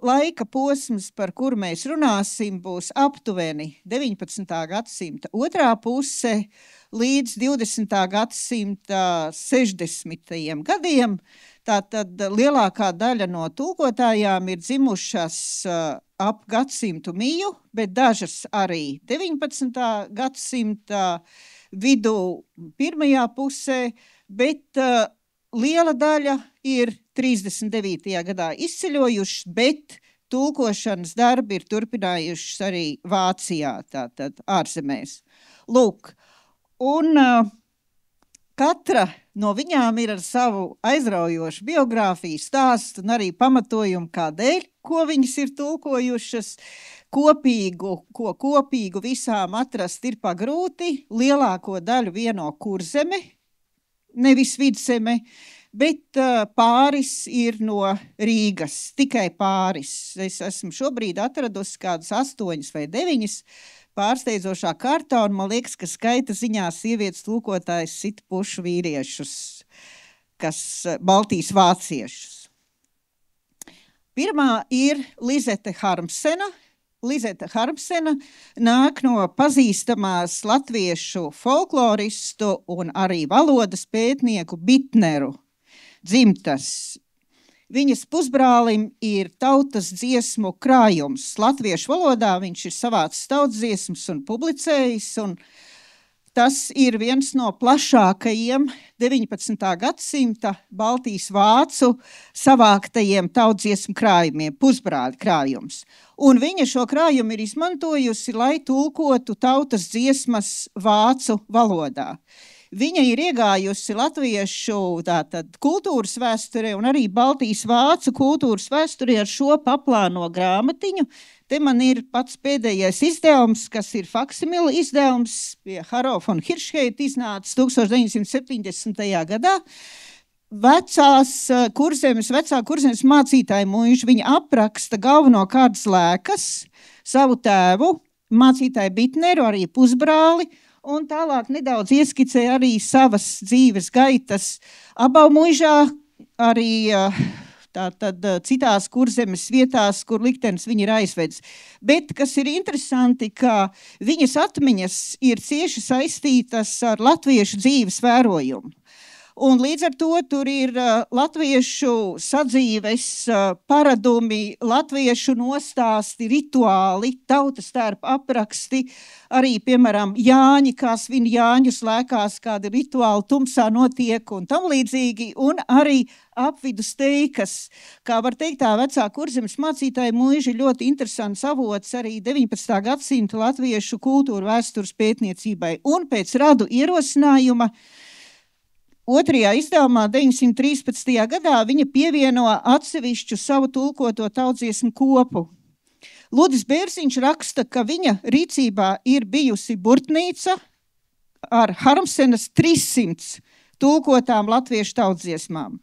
laika posms, par kuru mēs runāsim, būs aptuveni 19. gadsimta otrā puse līdz 20. gadsimta 60. gadiem. Tātad lielākā daļa no tulkotājām ir dzimušas ap gadsimtu miju, bet dažas arī 19. gadsimta vidū pirmajā pusē, bet liela daļa ir 39. gadā izceļojušas, bet tulkošanas darbi ir turpinājušas arī Vācijā, tātad ārzemēs. Lūk, un katra no viņām ir ar savu aizraujošu biogrāfiju, stāstu un arī pamatojumu, kādēļ, ko viņas ir tulkojušas. Ko kopīgu visām atrast ir pagrūti. Lielāko daļu vieno Kurzeme, nevis Vidzeme, bet pāris ir no Rīgas, tikai pāris. Es esmu šobrīd atradusi kādus 8 vai 9 pārsteidzošā kārtā, un man liekas, ka skaita ziņā sievietes tulkotājs sit pušu vīriešus, kas Baltijas vāciešus. Pirmā ir Lizete Harmsena. Lizete Harmsena nāk no pazīstamās latviešu folkloristu un arī valodas pētnieku Bitneru dzimtas. Viņas pusbrālim ir tautas dziesmu krājums. Latviešu valodā viņš ir savācis tautas dziesmas un publicējis, un tas ir viens no plašākajiem 19. gadsimta Baltijas vācu savāktajiem tautas dziesmu krājumiem, pusbrāļa krājums. Un viņa šo krājumu ir izmantojusi, lai tulkotu tautas dziesmas vācu valodā. Viņa ir iegājusi latviešu tātad kultūras vēsturē un arī Baltijas vācu kultūras vēsturē ar šo paplāno grāmatiņu. Te man ir pats pēdējais izdevums, kas ir faksimila izdevums, pie Haro von Hiršheita iznācis 1970. gadā. Vecā Kurzemes mācītāja mūža, viņa apraksta galvenokārt Zlēkas, savu tēvu, mācītāju Bitneru, arī pusbrāli, un tālāk nedaudz ieskicē arī savas dzīves gaitas Abaumuižā, arī tātad citās Kurzemes vietās, kur liktenis viņa ir aizvedis. Bet, kas ir interesanti, ka viņas atmiņas ir cieši saistītas ar latviešu dzīves vērojumu. Un līdz ar to tur ir latviešu sadzīves paradumi, latviešu nostāsti, rituāli, tautas tērpa apraksti, arī, piemēram, Jāņi, kā svin Jāņus lēkās, kādi rituāli tumsā notiek un tam līdzīgi, un arī apvidus teikas. Kā var teikt, tā vecā Kurzemes mācītāja mūža ļoti interesants avots arī 19. gadsimta latviešu kultūru vēstures pētniecībai. Un pēc radu ierosinājuma otrajā izdevumā 913. gadā viņa pievieno atsevišķu savu tulkoto tautsdziesmu kopu. Ludis Bērziņš raksta, ka viņa rīcībā ir bijusi burtnīca ar Harmsenas 300 tulkotām latviešu tautsdziesmām,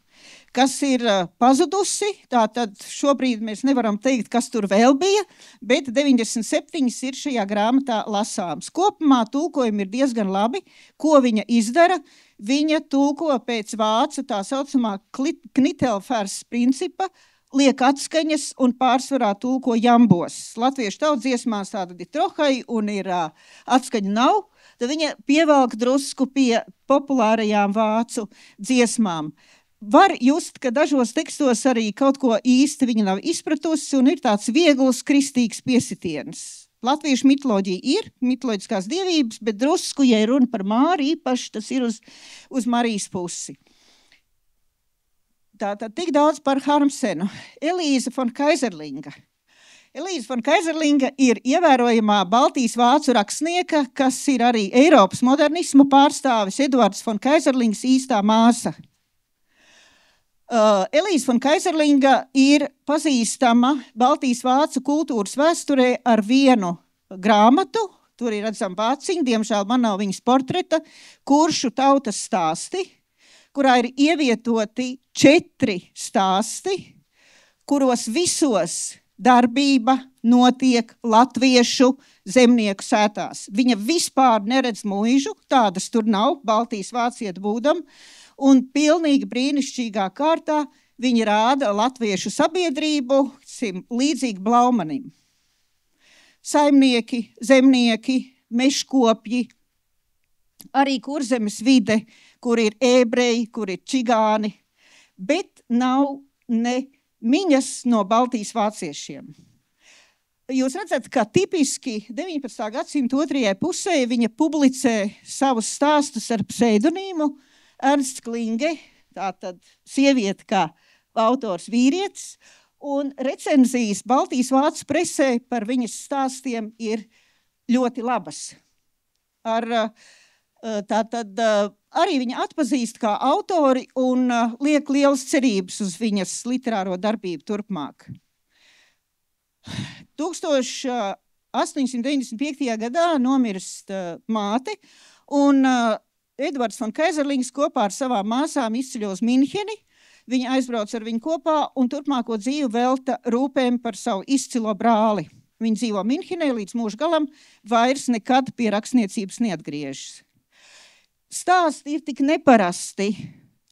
kas ir pazudusi. Tātad šobrīd mēs nevaram teikt, kas tur vēl bija, bet 97 ir šajā grāmatā lasāms. Kopumā tulkojumi ir diezgan labi. Ko viņa izdara? Viņa tulko pēc vācu tā saucamā Knitelfers principa, liek atskaņas un pārsvarā tulko jambos. Latviešu tautsdziesmās tāda ir trohai un ir atskaņa nav, tad viņa pievelk drusku pie populārajām vācu dziesmām. Var just, ka dažos tekstos arī kaut ko īsti viņa nav izpratusi un ir tāds viegls kristīgs piesitiens. Latviešu mitoloģija ir mitoloģiskās dievības, bet drusku, ja ir runa par Māri, īpaši tas ir uz Marijas pusi. Tātad tik daudz par Harmsenu. Elīze von Kaiserlinga. Elīze von Kaiserlinga ir ievērojamā Baltijas vācu rakstnieka, kas ir arī Eiropas modernismu pārstāvis, Eduards von Kaiserlings īstā māsa. Elīze von Kaiserlinga ir pazīstama Baltijas vācu kultūras vēsturē ar vienu grāmatu. Tur ir redzam vāciņi, diemžēl man nav viņas portreta, Kuršu tautas stāsti, kurā ir ievietoti 4 stāsti, kuros visos darbība notiek latviešu zemnieku sētās. Viņa vispār neredz mūžu, tādas tur nav, Baltijas vāciet būdam, un pilnīgi brīnišķīgā kārtā viņi rāda latviešu sabiedrību, teiksim, līdzīgi Blaumanim. Saimnieki, zemnieki, mežkopji, arī Kurzemes vide, kur ir ebreji, kur ir čigāni, bet nav ne miņas no Baltijas vāciešiem. Jūs redzat, ka tipiski 19. gadsimta otrajai pusē viņa publicē savus stāstus ar pseidonīmu Ernsts Klinge, tātad sieviete kā autors vīrietis, un recenzijas Baltijas vācu presē par viņas stāstiem ir ļoti labas. Tātad arī viņa atpazīst kā autori un liek lielas cerības uz viņas literāro darbību turpmāk. 1895. gadā nomirst māte, un Edvards von Kaiserlings kopā ar savām māsām izceļo uz Minheni. Viņa aizbrauc ar viņu kopā un turpmāko dzīvi velta rūpēm par savu izcilo brāli. Viņa dzīvo Minhenē līdz mūža galam, vairs nekad pie rakstniecības neatgriežas. Stāsti ir tik neparasti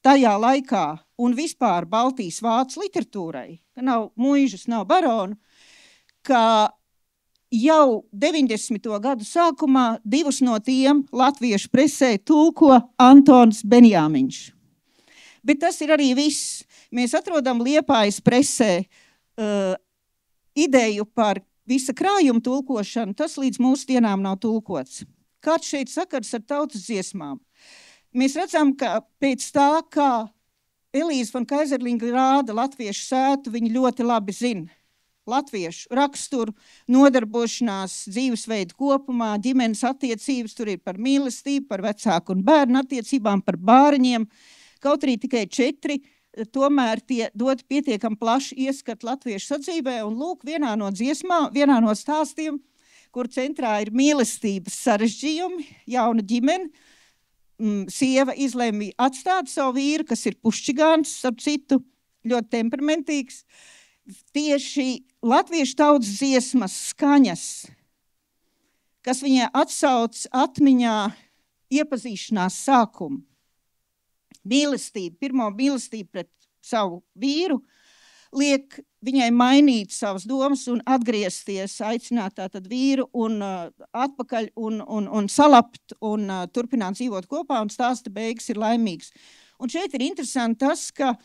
tajā laikā un vispār Baltijas vācu literatūrai, ka nav muižas, nav baronu, ka jau 90. gadu sākumā divus no tiem latviešu presē tulko Antons Benjāmiņš. Bet tas ir arī viss. Mēs atrodam Liepājas presē ideju par visa krājuma tulkošanu, tas līdz mūsu dienām nav tulkots. Kāds šeit sakars ar tautas dziesmām? Mēs redzam, ka pēc tā, kā Elīze von Kaiserlinga rāda latviešu sētu, viņi ļoti labi zina latviešu raksturu, nodarbošanās, dzīvesveidu kopumā, ģimenes attiecības, tur ir par mīlestību, par vecāku un bērnu attiecībām, par bāriņiem, kaut arī tikai 4, tomēr tie dod pietiekam plašu ieskatu latviešu sadzīvē, un lūk, vienā no dziesmām, vienā no stāstiem, kur centrā ir mīlestības sarežģījumi, jauna ģimene, sieva izlēma atstāt savu vīru, kas ir pušķigāns, starp citu, ļoti temperamentīgs. Tieši latviešu tautas dziesmas skaņas, kas viņai atsauc atmiņā iepazīšanās sākumu, mīlestību, pirmo mīlestību pret savu vīru, liek viņai mainīt savas domas un atgriezties, aicināt tātad vīru un atpakaļ un salapt un turpināt dzīvot kopā, un stāsta beigas ir laimīgs. Un šeit ir interesanti tas, ka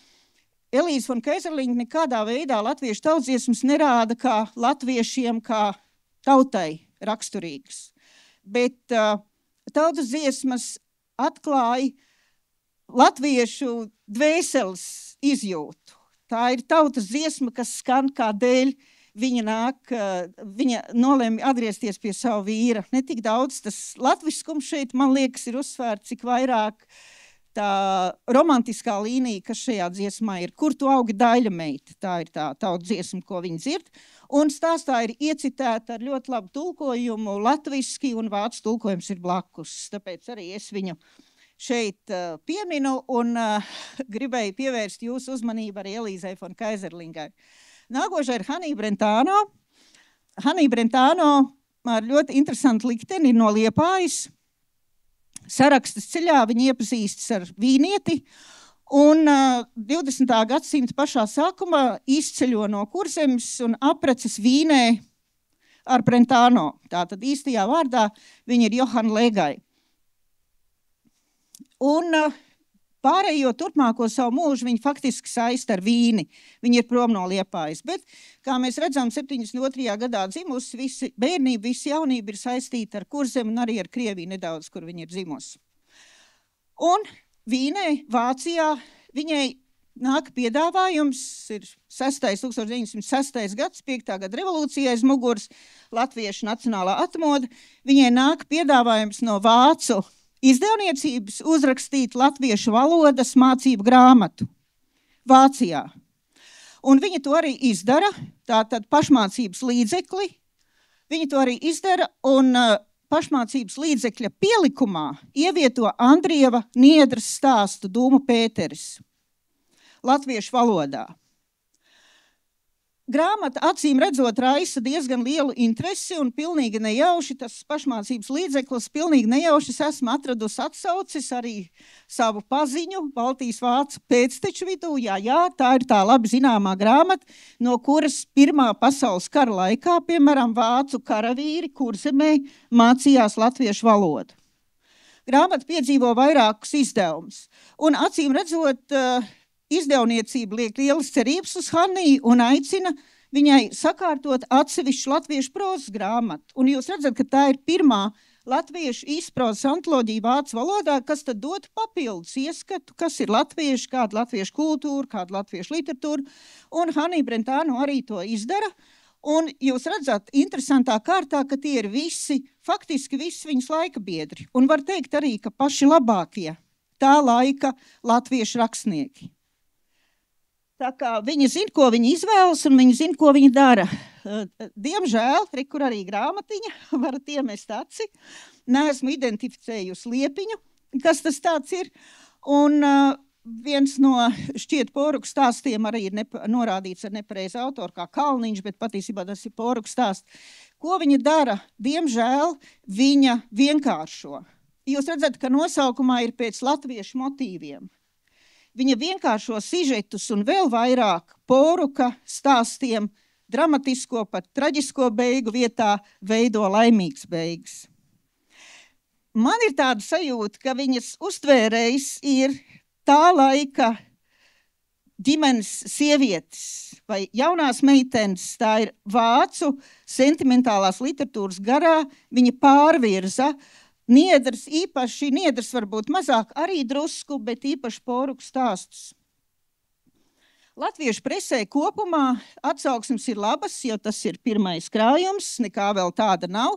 Elīze von Kaiserlinga nekādā veidā latviešu tautsdziesmas nerāda kā latviešiem, kā tautai raksturīgas. Bet tautas dziesmas atklāja latviešu dvēseles izjūtu. Tā ir tautas dziesma, kas skan kādēļ viņa nolēma atgriezties pie savu vīra. Ne tik daudz tas latviskums šeit, man liekas, ir uzsvērts, cik vairāk tā romantiskā līnija, kas šajā dziesmā ir. Kur tu augi daļa meita? Tā ir tā tautas dziesma, ko viņi dzird. Un stāstā ir iecitēta ar ļoti labu tulkojumu latviski, un vācu tulkojums ir blakus. Tāpēc arī es viņu šeit pieminu un gribēju pievērst jūsu uzmanību arī Elīzei von Kaiserlingai. Nākošais ir Hanija Brentāno. Hanija Brentāno ar ļoti interesantu likteni no Liepājas. Sarakstas ceļā viņa iepazīstas ar vīnieti un 20. gadsimta pašā sākumā izceļo no Kurzemes un aprecas Vīnē ar Brentāno. Tātad īstajā vārdā viņa ir Johana Legai. Un pārējo turpmāko savu mūžu viņa faktiski saista ar Vīni. Viņa ir prom no Liepājas. Bet, kā mēs redzam, 72. gadā dzimusi, visi bērnība, visi jaunība ir saistīta ar Kurzemi un arī ar Krieviju nedaudz, kur viņa ir dzimusi. Un Vīnē, Vācijā, viņai nāk piedāvājums, ir 1906. gads, 5. gada revolūcija aiz muguras, latviešu nacionālā atmoda, viņai nāk piedāvājums no vācu izdevniecības uzrakstīt latviešu valodas mācību grāmatu Vācijā. Un viņa to arī izdara, tātad pašmācības līdzekli. Viņa to arī izdara un pašmācības līdzekļa pielikumā ievieto Andrieva Niedras stāstu Dūmu Pēteris latviešu valodā. Grāmata acīm redzot raisa diezgan lielu interesi un pilnīgi nejauši tas pašmācības līdzeklis, pilnīgi nejauši es esmu atradusi atsaucis arī savu paziņu Baltijas vācu pēcteču vidū. Jā, tā ir tā labi zināmā grāmata, no kuras Pirmā pasaules kara laikā, piemēram, vācu karavīri Kurzemē mācījās latviešu valodu. Grāmata piedzīvo vairākus izdevumus, un acīm redzot, izdevniecība liek lielas cerības uz Hanniju un aicina viņai sakārtot atsevišķu latviešu prozas grāmatu. Un jūs redzat, ka tā ir pirmā latviešu īsprozas antoloģija vācu valodā, kas tad dod papildus ieskatu, kas ir latvieši, kāda latviešu kultūra, kāda latviešu literatūra. Un Hannija Brentāno arī to izdara. Un jūs redzat, interesantā kārtā, ka tie ir faktiski visi viņas laika biedri. Un var teikt arī, ka paši labākie tā laika latviešu rakstnieki. Tā kā viņi zina, ko viņi izvēlas, un viņi zina, ko viņi dara. Diemžēl, kur arī grāmatiņa, varat iemest aci, neesmu identificējusi liepiņu, kas tas tāds ir. Un viens no šķiet poruku stāstiem arī ir norādīts ar nepareizu autoru kā Kalniņš, bet patiesībā tas ir poruku stāsts. Ko viņa dara? Diemžēl viņa vienkāršo. Jūs redzat, ka nosaukumā ir pēc latviešu motīviem. Viņa vienkāršo sižetus un vēl vairāk poruka stāstiem dramatisko, pat traģisko beigu vietā veido laimīgs beigas. Man ir tāda sajūta, ka viņas uztvērējs ir tā laika ģimenes sievietes vai jaunās meitenes, tā ir vācu sentimentālās literatūras garā, viņa pārvirza Niedrs, īpaši Niedrs varbūt mazāk arī drusku, bet īpaši poruku stāstus. Latviešu presē kopumā atsauksmes ir labas, jo tas ir pirmais krājums, nekā vēl tāda nav,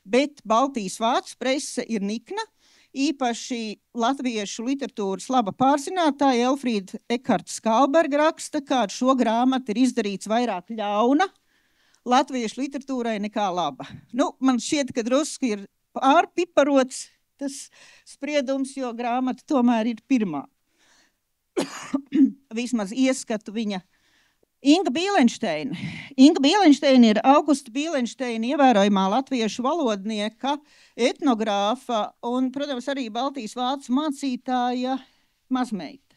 bet Baltijas vācu prese ir nikna, īpaši latviešu literatūras laba pārzinātāja Elfrīda Ekarta Skalberga raksta, kā šo grāmatu ir izdarīts vairāk ļauna latviešu literatūrai nekā laba. Man šķiet, ka drusku ir pārpiparots tas spriedums, jo grāmata tomēr ir pirmā. Vismaz ieskatu viņa. Inga Bīlenšteina. Inga Bīlenšteina ir Augusta Bīlenšteina ievērojamā latviešu valodnieka, etnogrāfa un, protams, arī Baltijas vācu mācītāja mazmeita.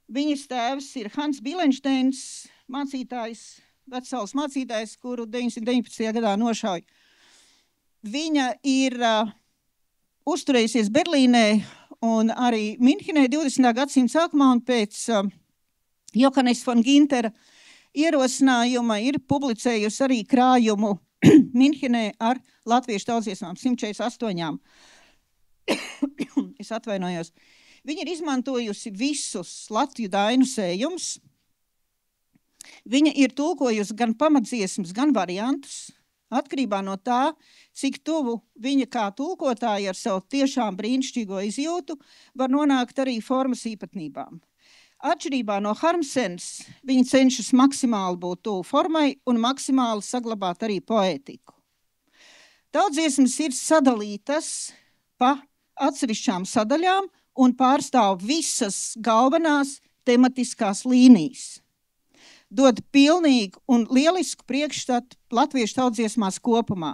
Viņas tēvs ir Hans Bīlenšteins, mācītājs, vecsaules mācītājs, kuru 919. gadā nošauja. Viņa ir uzturējusies Berlīnē un arī Minhenē 20. gadsimta sākumā un pēc Johannes von Gintera ierosinājuma ir publicējusi arī krājumu Minhenē ar latviešu tautsdziesmām 148. Es atvainojos. Viņa ir izmantojusi visus latviešu dainu sējumus. Viņa ir tulkojusi gan pamatdziesmas, gan variantus. Atkarībā no tā, cik tuvu viņa kā tulkotāja ar savu tiešām brīnišķīgo izjūtu var nonākt arī formas īpatnībām. Atšķirībā no Harmsenas, viņa cenšas maksimāli būt tuvu formai un maksimāli saglabāt arī poētiku. Tautsdziesmas ir sadalītas pa atsevišķām sadaļām un pārstāv visas galvenās tematiskās līnijas. Dod pilnīgu un lielisku priekšstatu latviešu tautsdziesmās kopumā.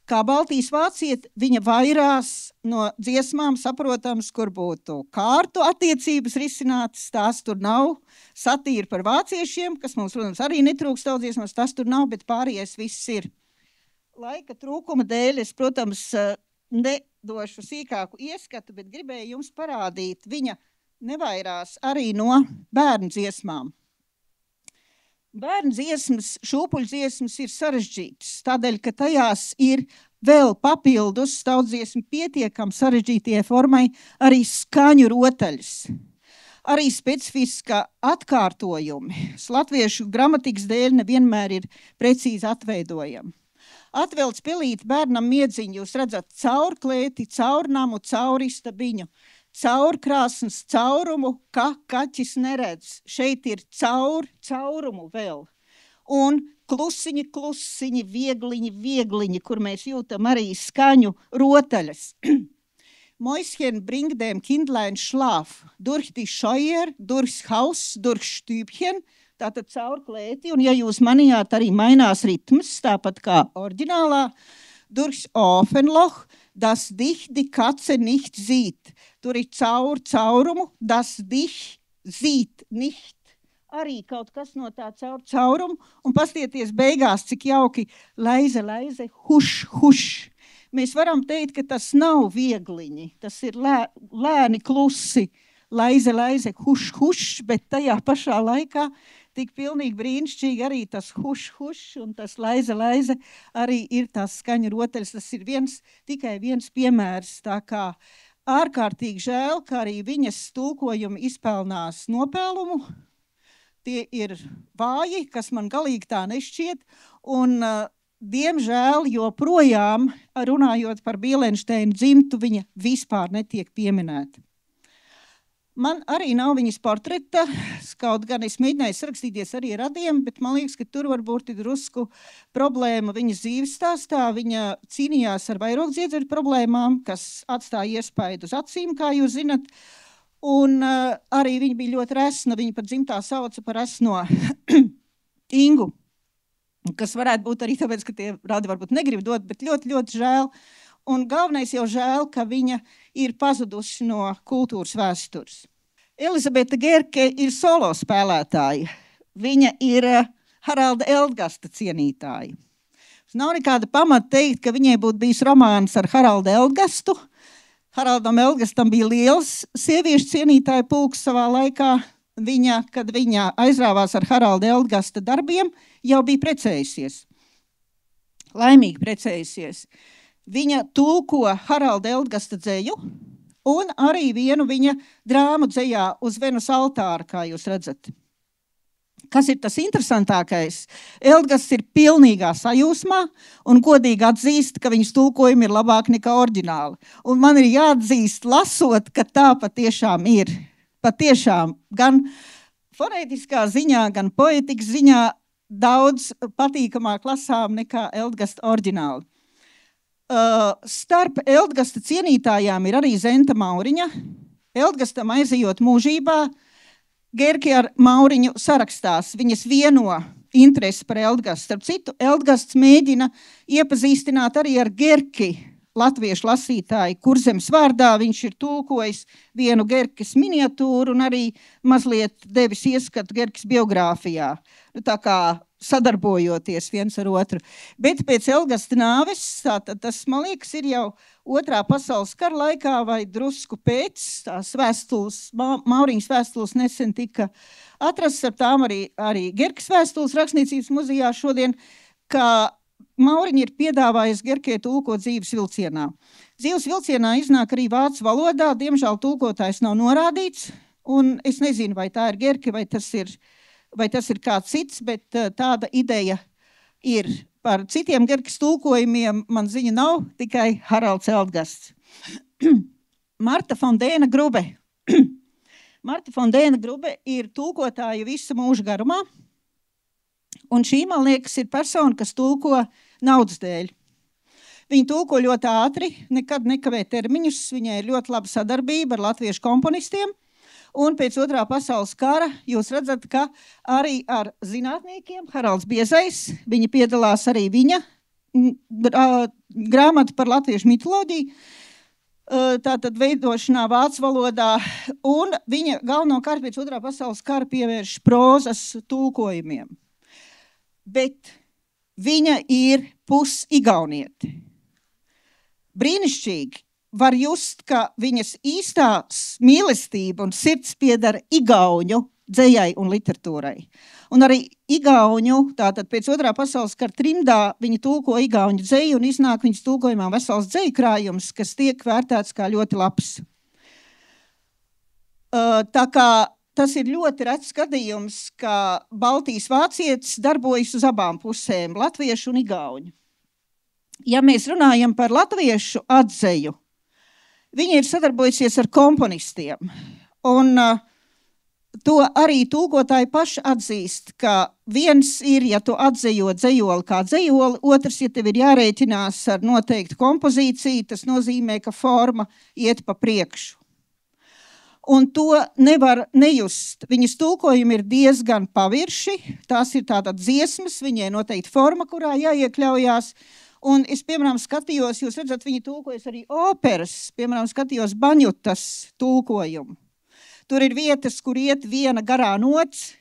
Kā Baltijas vāciet, viņa vairās no dziesmām saprotams, kur būtu kārtu attiecības risinātas, tās tur nav. Satīra par vāciešiem, kas mums, protams, arī netrūkst tautsdziesmās, tas tur nav, bet pārējais viss ir. Laika trūkuma dēļ es, protams, nedošu sīkāku ieskatu, bet gribēju jums parādīt, viņa nevairās arī no bērnu dziesmām. Bērnu dziesmas, šūpuļu dziesmas ir sarežģītas, tādēļ, ka tajās ir vēl papildus tautsdziesmu pietiekam sarežģītie formai arī skaņu rotaļas, arī specifiska atkārtojumi. Latviešu gramatikas dēļ nevienmēr ir precīzi atveidojami. Atvelc pelīti bērnam miedziņu, jūs redzat caur klēti, caur namu, caur istabiņu. Caur krāsnes caurumu, ka kaķis neredz. Šeit ir caurumu vēl. Un klusiņi, viegliņi, kur mēs jūtam arī skaņu rotaļas. Mäuschen bringt dem Kindlein Schlaf, durch die Scheuer, durchs Haus, durch Stübchen, tātad caur klēti, un ja jūs manījāt, arī mainās ritms, tāpat kā oriģinālā, durchs Ofenloch, das dich die Katze nicht sieht. Tur ir caurumu, das dich sieht nicht. Arī kaut kas no tā caurumu, un pastieties beigās, cik jauki leize, huš. Mēs varam teikt, ka tas nav viegliņi, tas ir lēni klusi, leize, huš, bet tajā pašā laikā tik pilnīgi brīnišķīgi arī tas huš, un tas leize, arī ir tās skaņu rotaļas. Tas ir tikai viens piemērs, tā kā ārkārtīgi žēl, ka arī viņas tulkojumi izpelnās nopēlumu. Tie ir vāji, kas man galīgi tā nešķiet, un diemžēl joprojām, runājot par Bielenšteinu dzimtu, viņa vispār netiek pieminēta. Man arī nav viņas portreta, kaut gan es mēģināju sarakstīties arī ar radiem, bet man liekas, ka tur varbūt ir drusku problēma viņas dzīves stāstā. Viņa cīnījās ar vairogdziedzeru problēmām, kas atstāja iespaidu uz acīm, kā jūs zinat. Un arī viņa bija ļoti resna, viņa pat dzimtā sauca par resno Ingu, kas varētu būt arī tāpēc, ka tie radi varbūt negrib dot, bet ļoti, ļoti žēl. Un galvenais jau žēl, ka viņa ir pazudusi no kultūras vēstures. Elizabete Gerke ir solo spēlētāja. Viņa ir Haralda Eldgasta cienītāja. Nav nekāda pamata teikt, ka viņai būtu bijis romāns ar Haraldu Eldgastu. Haraldam Eldgastam bija liels sieviešu cienītāju pulks savā laikā. Kad viņa aizrāvās ar Haralda Eldgasta darbiem, jau bija precējusies. Laimīgi precējusies. Viņa tulko Haralda Eldgasta dzeju un arī vienu viņa drāmu dzejā Uz Venus altāra, kā jūs redzat. Kas ir tas interesantākais? Eldgasts ir pilnīgā sajūsmā un godīgi atzīst, ka viņas tulkojumi ir labāk nekā oriģināli. Un man ir jāatzīst, lasot, ka tā patiešām ir. Patiešām gan fonētiskā ziņā, gan poetikas ziņā daudz patīkamāk lasām nekā Eldgasta oriģināli. Starp Eldgasta cienītājām ir arī Zenta Mauriņa. Eldgastam aizejot mūžībā, Gerke ar Mauriņu sarakstās. Viņas vieno interesi par Eldgastu. Starp citu, Eldgasts mēģina iepazīstināt arī ar Gerki latviešu lasītāju Kurzemes vārdā. Viņš ir tulkojis vienu Gerkes miniatūru un arī mazliet devis ieskatu Gerkes biogrāfijā. Tā kā sadarbojoties viens ar otru. Bet pēc Eldgasta nāves, tas, man liekas, ir jau Otrā pasaules kara laikā vai drusku pēc, tās vēstules, Mauriņas vēstules nesen tika atrasts, ar tām arī Gerkes vēstules rakstniecības muzejā šodien, ka Mauriņa ir piedāvājis Gerkē tulkot Dzīves vilcienā. Dzīves vilcienā iznāk arī vācu valodā, diemžēl tulkotājs nav norādīts, un es nezinu, vai tā ir Gerke, vai tas ir kāds cits, bet tāda ideja ir. Par citiem Gerkes tulkojumiem man ziņa nav, tikai Haralds Eldgasts. Marta Fondēna Grube. Marta Fondēna Grube ir tulkotāja visu mūžu garumā, un šī, man liekas, ir persona, kas tulko naudas dēļ. Viņa tulko ļoti ātri, nekad nekavē termiņus, viņai ir ļoti laba sadarbība ar latviešu komponistiem. Un pēc Otrā pasaules kara jūs redzat, ka arī ar zinātniekiem, Haralds Biezais, viņa piedalās arī viņa grāmata par latviešu mitoloģiju, tātad veidošanā vācu valodā, un viņa galvenokārt pēc Otrā pasaules kara pievērš prozas tulkojumiem. Bet viņa ir pusigauniete. Brīnišķīgi. Var just, ka viņas īstās mīlestība un sirds piedara igauņu dzejai un literatūrai. Un arī igauņu, tātad pēc Otrā pasaules kara trimdā, viņa tulko igauņu dzeju un iznāk viņas tulkojumā vesels dzeju krājums, kas tiek vērtēts kā ļoti labs. Tā kā tas ir ļoti rets gadījums, ka Baltijas vācietis darbojas uz abām pusēm, latviešu un igauņu. Ja mēs runājam par latviešu atzeju, viņa ir sadarbojusies ar komponistiem, un to arī tulkotāji paši atzīst, ka viens ir, ja tu atzejo dzejoli kā dzejoli, otrs, ja tev ir jārēķinās ar noteiktu kompozīciju, tas nozīmē, ka forma iet pa priekšu. un to nevar nejust. Viņas tulkojumi ir diezgan pavirši, tās ir tātad dziesmas, viņai noteikti forma, kurā jāiekļaujās, un es, piemēram, skatījos, jūs redzat, viņi tulkojas arī operas, piemēram, skatījos Baņutas tulkojumu. Tur ir vietas, kur iet viena garā nots,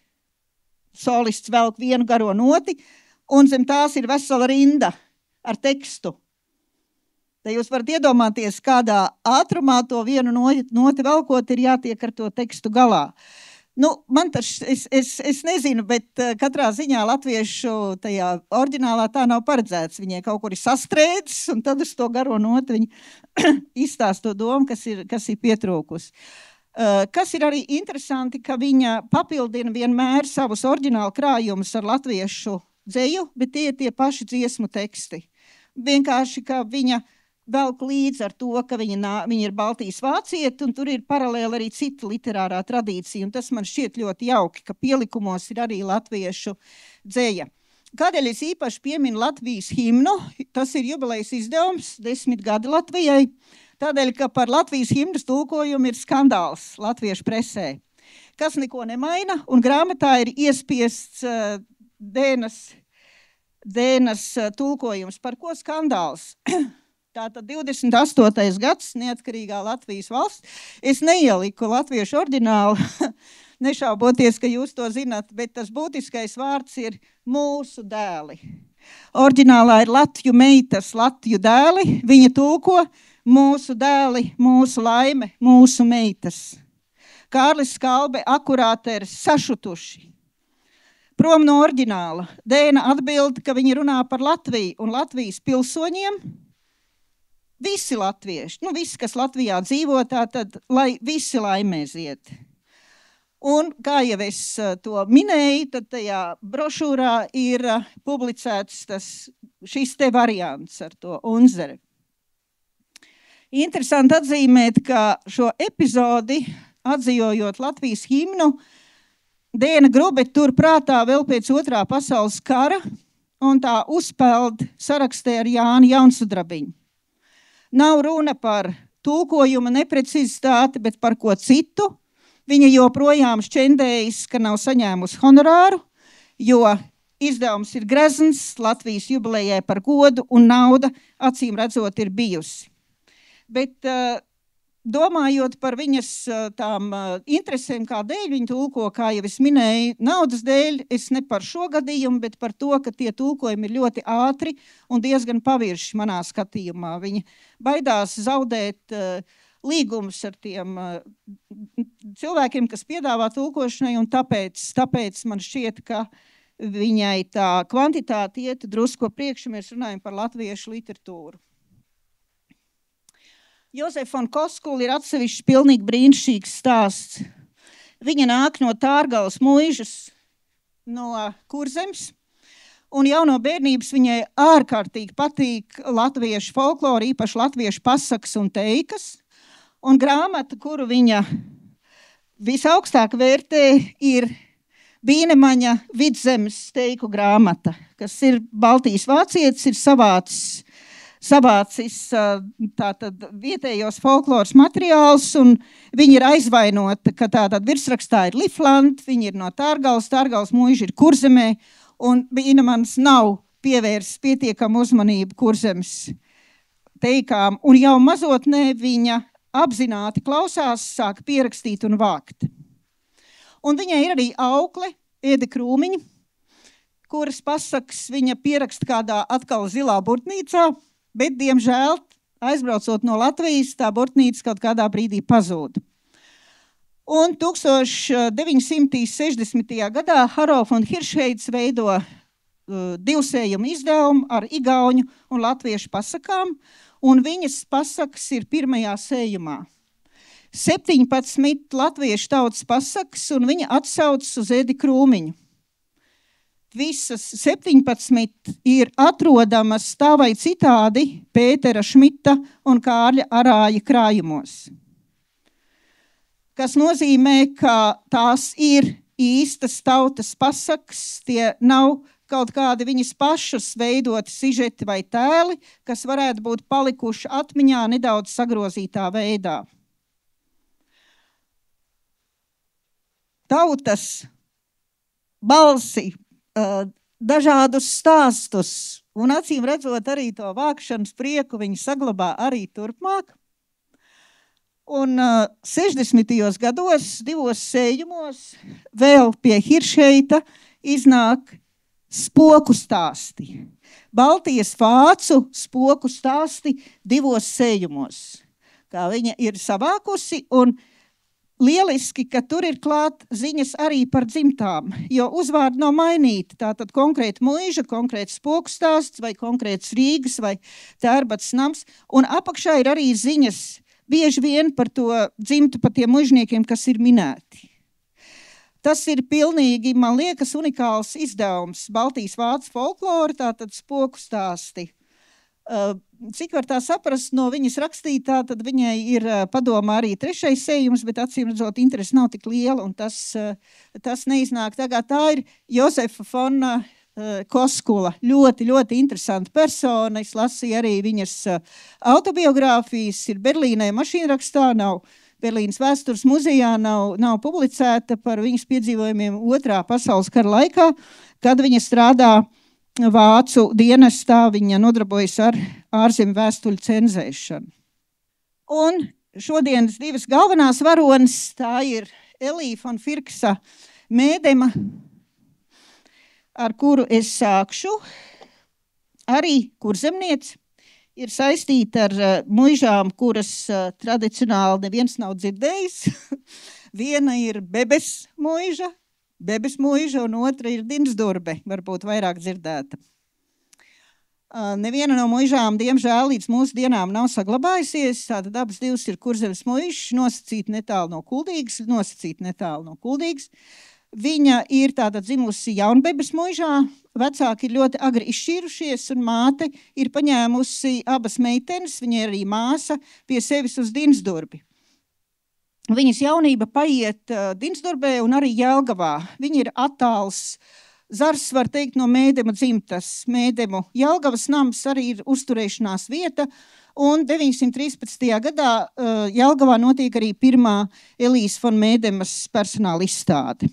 solists velk vienu garo noti, un zem tās ir vesela rinda ar tekstu. Te jūs varat iedomāties, kādā ātrumā to vienu noti velkot ir jātiek ar to tekstu galā. Nu, man es nezinu, bet katrā ziņā latviešu tajā oriģinālā tā nav paredzēts. Viņai kaut kur ir sastrēdzis, un tad uz to garo noti viņi izstāst to domu, kas ir pietrūkus. Kas ir arī interesanti, ka viņa papildina vienmēr savus oriģinālu krājumus ar latviešu dzeju, bet tie ir tie paši dziesmu teksti. Vienkārši, ka viņa velk līdz ar to, ka viņa ir Baltijas vācieti, un tur ir paralēli arī cita literārā tradīcija, un tas man šķiet ļoti jauki, ka pielikumos ir arī latviešu dzeja. Kādēļ es īpaši pieminu Latvijas himnu? Tas ir jubilejas izdevums, 10 gadi Latvijai, tādēļ, ka par Latvijas himnas tulkojumu ir skandāls latviešu presē, kas neko nemaina, un grāmatā ir iespiests Dēnas tulkojums. Par ko skandāls? Tātad 28. gads, neatkarīgā Latvijas valsts. Es neieliku latviešu oriģinālu, nešauboties, ka jūs to zināt, bet tas būtiskais vārds ir mūsu dēli. Oriģinālā ir Latvju meitas, Latvju dēli, viņa tulko mūsu dēli, mūsu laime, mūsu meitas. Kārlis Skalbe akurāti ir sašutuši. Prom no oriģināla. Dēna atbild, ka viņi runā par Latviju un Latvijas pilsoņiem. Visi latvieši, visi, kas Latvijā dzīvo, tātad, lai visi laimēziet. Un, kā jau es to minēju, tad tajā brošūrā ir publicēts šis te variants ar to unzeri. Interesanti atzīmēt, ka šo epizodi, atzījojot Latvijas himnu, Dēna Grube tur prātā vēl pēc 2. pasaules kara, un tā uzpeld sarakstē ar Jāni Jaunsudrabiņu. Nav runa par tulkojuma neprecizitāti, bet par ko citu. Viņa joprojām šķendējas, ka nav saņēmusi honorāru, jo izdevums ir grezns, Latvijas jubilejai par godu, un nauda, acīm redzot, ir bijusi. Bet domājot par viņas tām interesēm, kādēļ viņa tulko, kā jau es minēju, naudas dēļ, es ne par šo gadījumu, bet par to, ka tie tulkojumi ir ļoti ātri un diezgan pavirši manā skatījumā. Viņa baidās zaudēt līgumus ar tiem cilvēkiem, kas piedāvā tulkošanai, un tāpēc man šķiet, ka viņai tā kvantitāte iet drusku priekšu, mēs runājam par latviešu literatūru. Jozefa von Koskula ir atsevišķs pilnīgi brīnišķīgs stāsts. Viņa nāk no Tārgales muižas, no Kurzemes, un jau no bērnības viņai ārkārtīgi patīk latviešu folklori, īpaši latviešu pasakas un teikas, un grāmata, kuru viņa visaugstāk vērtē, ir Bīnemaņa Vidzemes teiku grāmata, kas ir Baltijas vācietis, ir savācis tātad vietējos folkloras materiāls, un viņi ir aizvainota, ka tātad virsrakstā ir Lifland, viņi ir no Tārgales muiža ir Kurzemē, un Bīnemans nav pievērsis pietiekamu uzmanību Kurzemes teikām, un jau mazotnē viņa apzināti klausās, sāk pierakstīt un vākt. Un viņai ir arī aukle, Ēde Krūmiņa, kuras pasakas viņa pieraksta kādā atkal zilā burtnīcā, bet, diemžēl, aizbraucot no Latvijas, tā burtnīca kaut kādā brīdī pazūda. Un 1960. gadā Harolf un Hiršheids veido divsējumu izdevumu ar igauņu un latviešu pasakām, un viņas pasakas ir pirmajā sējumā. 17 latviešu tautas pasakas, un viņa atsaucas uz Ēdi Krūmiņu. Visas 17 ir atrodamas tā vai citādi Pētera Šmita un Kārļa Arāja krājumos. Kas nozīmē, ka tās ir īstas tautas pasakas, tie nav kaut kādi viņas pašas veidoti sižeti vai tēli, kas varētu būt palikuši atmiņā nedaudz sagrozītā veidā. tautas balsi, dažādus stāstus, un acīm redzot arī to vākšanas prieku viņi saglabā arī turpmāk. Un 60. gados 2 sējumos vēl pie Hiršeita iznāk spoku stāsti. Baltijas vācu spoku stāsti 2 sējumos, kā viņa ir savākusi, un lieliski, ka tur ir klāt ziņas arī par dzimtām, jo uzvārdi nav mainīti. Tātad konkrēti muiža, konkrēts spoku stāsts vai konkrēts Rīgas vai Tērbats nams, un apakšā ir arī ziņas bieži vien par to dzimtu, par tiem muižniekiem, kas ir minēti. Tas ir pilnīgi, man liekas, unikāls izdevums Baltijas vācu folklora, tātad spoku stāsti. Cik var tā saprast no viņas rakstītā, tad viņai ir padomā arī 3. sējums, bet acīm redzot interesi nav tik liela, un tas neiznāk tagad. Tā ir Josefa Fona Koskula, ļoti, ļoti interesanta persona. Es lasīju arī viņas autobiogrāfijas, ir Berlīnē mašīnrakstā, nav Berlīnas vēstures muzejā, nav publicēta par viņas piedzīvojumiem 2. pasaules kara laikā, kad viņa strādā Vācu dienestā, viņa nodarbojas ar ārzemju vēstuļu cenzēšanu. Un šodienas 2 galvenās varonas, tā ir Elija von Firksa mēdema, ar kuru es sākšu, arī kurzemniece, ir saistīta ar muižām, kuras tradicionāli neviens nav dzirdējis. Viena ir Bebes muiža, un otra ir Dinsdurbe, varbūt vairāk dzirdēta. Neviena no muižām, diemžēl, līdz mūsu dienām nav saglabājusies. Tātad abas 2 ir Kurzemes muižas, nosacīti netālu no Kuldīgas. Viņa ir tātad dzimusi Jaunbebes muižā, vecāki ir ļoti agri izšķīrušies, un māte ir paņēmusi abas meitenes, viņa ir arī māsa, pie sevis uz Dinsdurbi. Viņas jaunība paiet Dinsdurbē un arī Jelgavā. Viņa ir attāls zars, var teikt, no mēdemu dzimtas. Mēdemu Jelgavas nams arī ir uzturēšanās vieta, un 913. gadā Jelgavā notiek arī pirmā Elijas von Mēdemas personāla izstāde.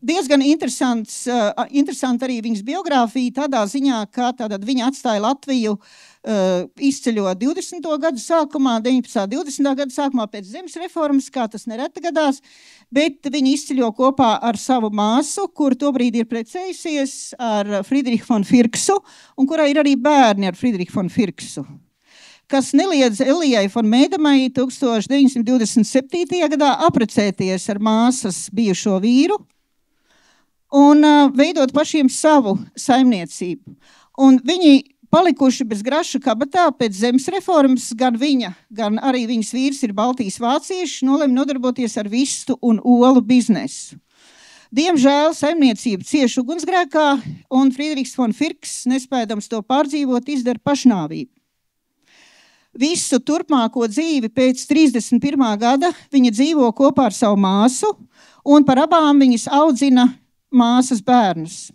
Diezgan interesanti arī viņas biogrāfija tādā ziņā, ka viņa atstāja Latviju izceļot 20. gadu sākumā, 19. 20. gadu sākumā pēc zemes reformas, kā tas nereti gadās, bet viņa izceļo kopā ar savu māsu, kur tobrīd ir precējusies ar Friedrichu von Firksu, un kurā ir arī bērni ar Friedrichu von Firksu, kas neliedz Elijai von Mēdemai 1927. gadā aprecēties ar māsas bijušo vīru un veidot pašiem savu saimniecību. Un viņi palikuši bez graša kabatā pēc zemes reformas, gan viņa, gan arī viņas vīrs ir Baltijas vācieši, nolem nodarboties ar vistu un olu biznesu. Diemžēl saimniecība cieši ugunsgrēkā, un Friedrichs von Firks, nespēdams to pārdzīvot, izdara pašnāvību. Visu turpmāko dzīvi pēc 31. gada viņa dzīvo kopā ar savu māsu, un par abām viņas audzina māsas bērnus.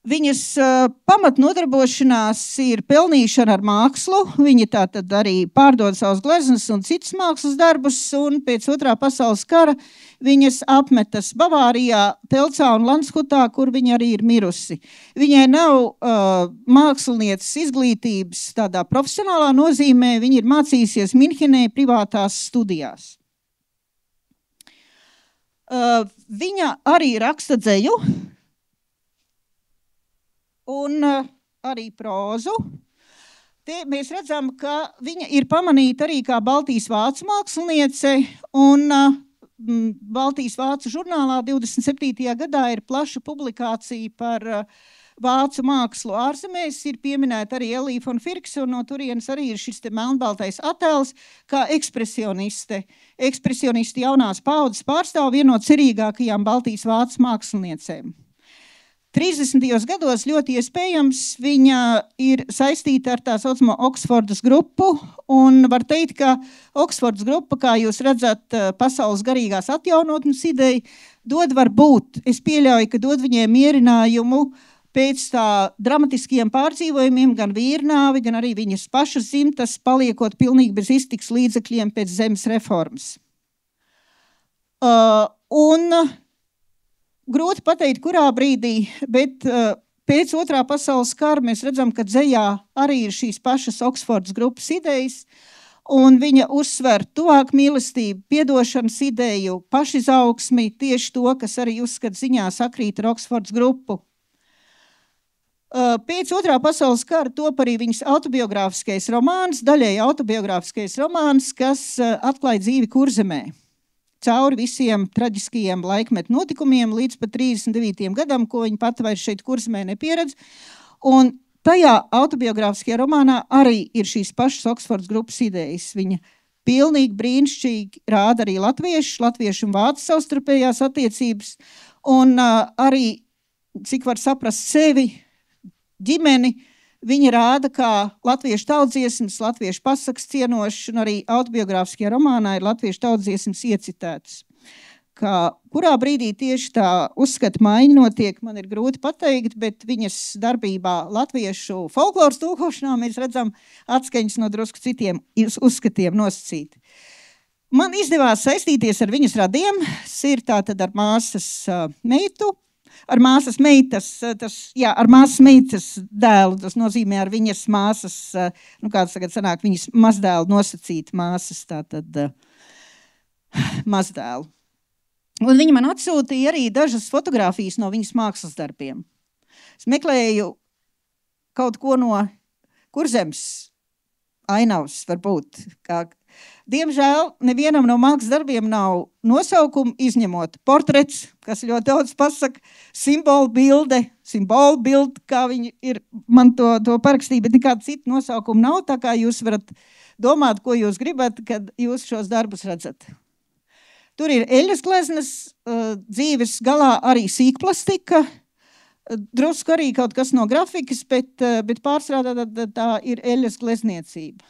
Viņas pamatnodarbošanās ir pelnīšana ar mākslu. Viņa tātad arī pārdod savus gleznas un citus mākslas darbus, un pēc 2. pasaules kara viņas apmetas Bavārijā, Telcā un Landshutā, kur viņa arī ir mirusi. Viņai nav mākslinieces izglītības tādā profesionālā nozīmē, viņa ir mācījusies Minhenē privātās studijās. Viņa arī raksta dzeju, un arī prózu. Te mēs redzam, ka viņa ir pamanīta arī kā Baltijas vācu māksliniece, un Baltijas vācu žurnālā 27. gadā ir plaša publikācija par vācu mākslu ārzemēs, ir pieminēta arī Elija von Firks, un no turienes arī ir šis te melnbaltais attēls, kā ekspresionisti jaunās paudzes pārstāv, viena no cerīgākajām Baltijas vācu māksliniecēm. 30. gados ļoti iespējams viņa ir saistīta ar tā saucamo Oksfordas grupu, un var teikt, ka Oksfordas grupa, kā jūs redzat, pasaules garīgās atjaunotnes ideja, dod varbūt, es pieļauju, ka dod viņai mierinājumu pēc tā dramatiskiem pārdzīvojumiem, gan vīrnāvi, gan arī viņas pašas dzimtas, paliekot pilnīgi bez iztikas līdzekļiem pēc zemes reformas. Un grūti pateikt, kurā brīdī, bet pēc Otrā pasaules kara mēs redzam, ka dzejā arī ir šīs pašas Oksfordas grupas idejas, un viņa uzsver tuvāk mīlestību, piedošanas ideju, pašizaugsmi, tieši to, kas arī uzskata ziņā sakrīt ar Oksfordas grupu. Pēc Otrā pasaules kara top arī viņas autobiogrāfiskais romāns, daļēji autobiogrāfiskais romāns, kas atklāja dzīvi Kurzemē. Cauri visiem traģiskajiem laikmetu notikumiem līdz pat 39. gadam, ko viņa pat vairs šeit Kurzemē nepieredz. Un tajā autobiogrāfiskajā romānā arī ir šīs pašas Oksfordas grupas idejas. Viņa pilnīgi brīnišķīgi rāda arī latviešu un vācu savstarpējās attiecības, un arī, cik var saprast sevi, ģimeni, viņa rāda, kā latviešu tautdziesmas, latviešu pasakas cienošs, un arī autobiogrāfiskajā romānā ir latviešu tautdziesmas iecitētas. Kurā brīdī tieši tā uzskata maiņa notiek, man ir grūti pateikt, bet viņas darbībā latviešu folkloras tūkošanā mēs redzam atskaņas no drusku citiem uzskatiem nosacīt. Man izdevās saistīties ar viņas radiem, ir tātad ar māsas meitu, ar māsas meitas dēlu, tas nozīmē ar viņas māsas, kāds tagad sanāk, viņas mazdēlu nosacīt māsas, tātad mazdēlu. Un viņa man atsūtīja arī dažas fotogrāfijas no viņas mākslas darbiem. Es meklēju kaut ko no Kurzemes ainavas, varbūt. Diemžēl nevienam no mākslas darbiem nav nosaukumu, izņemot portrets, kas ļoti daudz pasaka, simbolu bilde, kā viņi ir, man to parakstīja, bet nekāda cita nosaukuma nav, tā kā jūs varat domāt, ko jūs gribat, kad jūs šos darbus redzat. Tur ir eļas gleznas, dzīves galā arī sīkplastika, drusku arī kaut kas no grafikas, bet pārstrādā tā ir eļas glezniecība.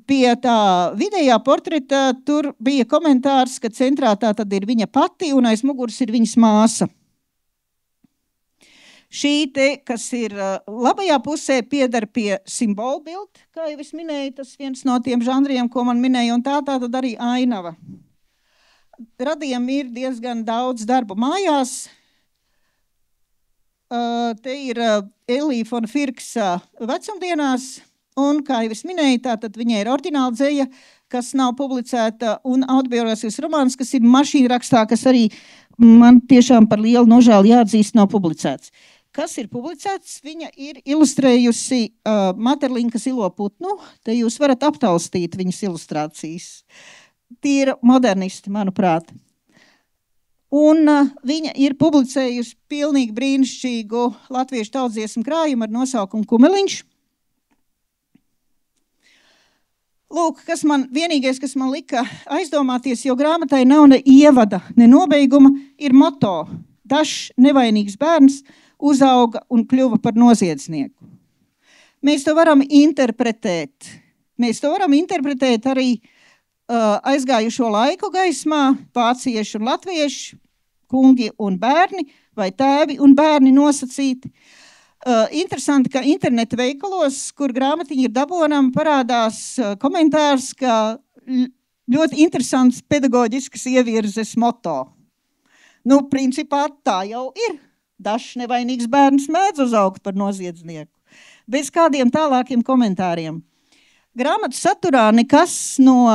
Pie tā vidējā portreta tur bija komentārs, ka centrā tā tad ir viņa pati un aiz muguras ir viņas māsa. Šī te, kas ir labajā pusē, piedar pie simbolu bildi, kā jau es minēju, tas viens no tiem žanriem, ko man minēja, un tā tad arī ainava. Radiem ir diezgan daudz darbu mājās. Te ir Elija Fon Firksa vecumdienās, un, kā jau es minēju, tātad viņai ir oriģināla dzeja, kas nav publicēta, un autobiogrāfisks romāns, kas ir mašīnrakstā, kas arī man tiešām par lielu nožēlu jāatzīst, nav publicēts. Kas ir publicēts? Viņa ir ilustrējusi Materlinka zilo putnu, te jūs varat aptaustīt viņas ilustrācijas. Tie ir modernisti, manuprāt. Un viņa ir publicējusi pilnīgi brīnišķīgu latviešu tautsdziesmu krājumu ar nosaukumu Kumeliņš. Lūk, vienīgais, kas man lika aizdomāties, jo grāmatai nav ne ievada, ne nobeiguma, ir moto. Dažs nevainīgs bērns uzauga un kļuva par noziedznieku. Mēs to varam interpretēt. Mēs to varam interpretēt arī aizgājušo laiku gaismā, vācieši un latvieši, kungi un bērni, vai tēvi un bērni nosacīti. Interesanti, ka interneta veikalos, kur grāmatiņa ir dabonama, parādās komentārs, ka ļoti interesants pedagoģiskas ievirzes moto. Principā tā jau ir. Dažs nevainīgs bērns mēdz uzaugt par noziedznieku. Bez kādiem tālākiem komentāriem. Grāmatas saturā nekas no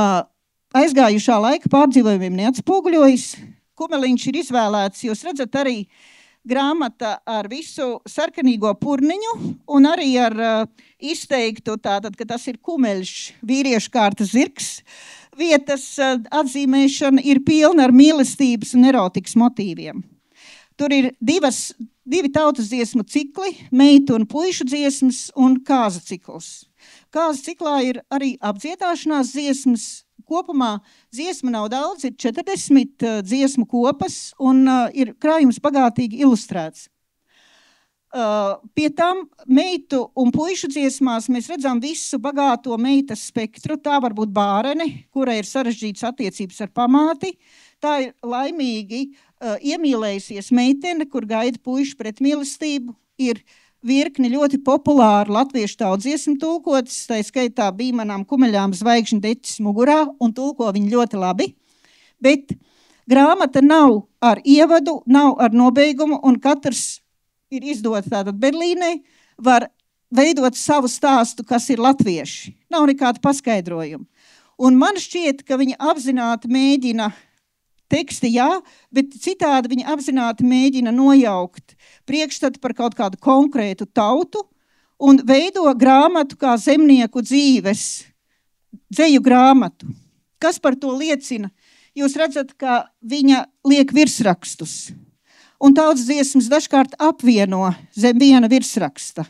aizgājušā laika pārdzīvojumiem neatspoguļojas. Kumeliņš ir izvēlēts, jūs redzat arī grāmata ar visu sarkanīgo purniņu un arī ar izteiktu, tātad, ka tas ir kumeļš, vīriešu kārtas zirgs. Vietas atzīmēšana ir pilna ar mīlestības un erotikas motīviem. Tur ir divi tautas dziesmu cikli, meitu un puišu dziesmas un kāza cikls. Kāza ciklā ir arī apdziedāšanās dziesmas. Kopumā dziesma nav daudz, ir 40 dziesmu kopas un ir krājums bagātīgi ilustrēts. Pie tam meitu un puišu dziesmās mēs redzam visu bagāto meitas spektru. Tā var būt bārene, kurai ir sarežģītas attiecības ar pamāti. Tā ir laimīgi iemīlējusies meitene, kur gaida puišu pret mīlestību. ir virkni ļoti populāru latviešu tautsdziesmu tulkotas, tā skaitā bija manām kumeļām zvaigžņu deķis mugurā, un tulko viņi ļoti labi, bet grāmata nav ar ievadu, nav ar nobeigumu, un katrs ir izdota tātad Berlīnē, var veidot savu stāstu, kas ir latvieši. Nav nekāda paskaidrojuma. Un man šķiet, ka viņi apzināti mēģina teksti, jā, bet citādi viņi apzināti mēģina nojaukt priekšstatu par kaut kādu konkrētu tautu un veido grāmatu kā zemnieku dzīves, dzeju grāmatu. Kas par to liecina? Jūs redzat, ka viņa liek virsrakstus. Un tautsdziesmas dažkārt apvieno zem viena virsraksta.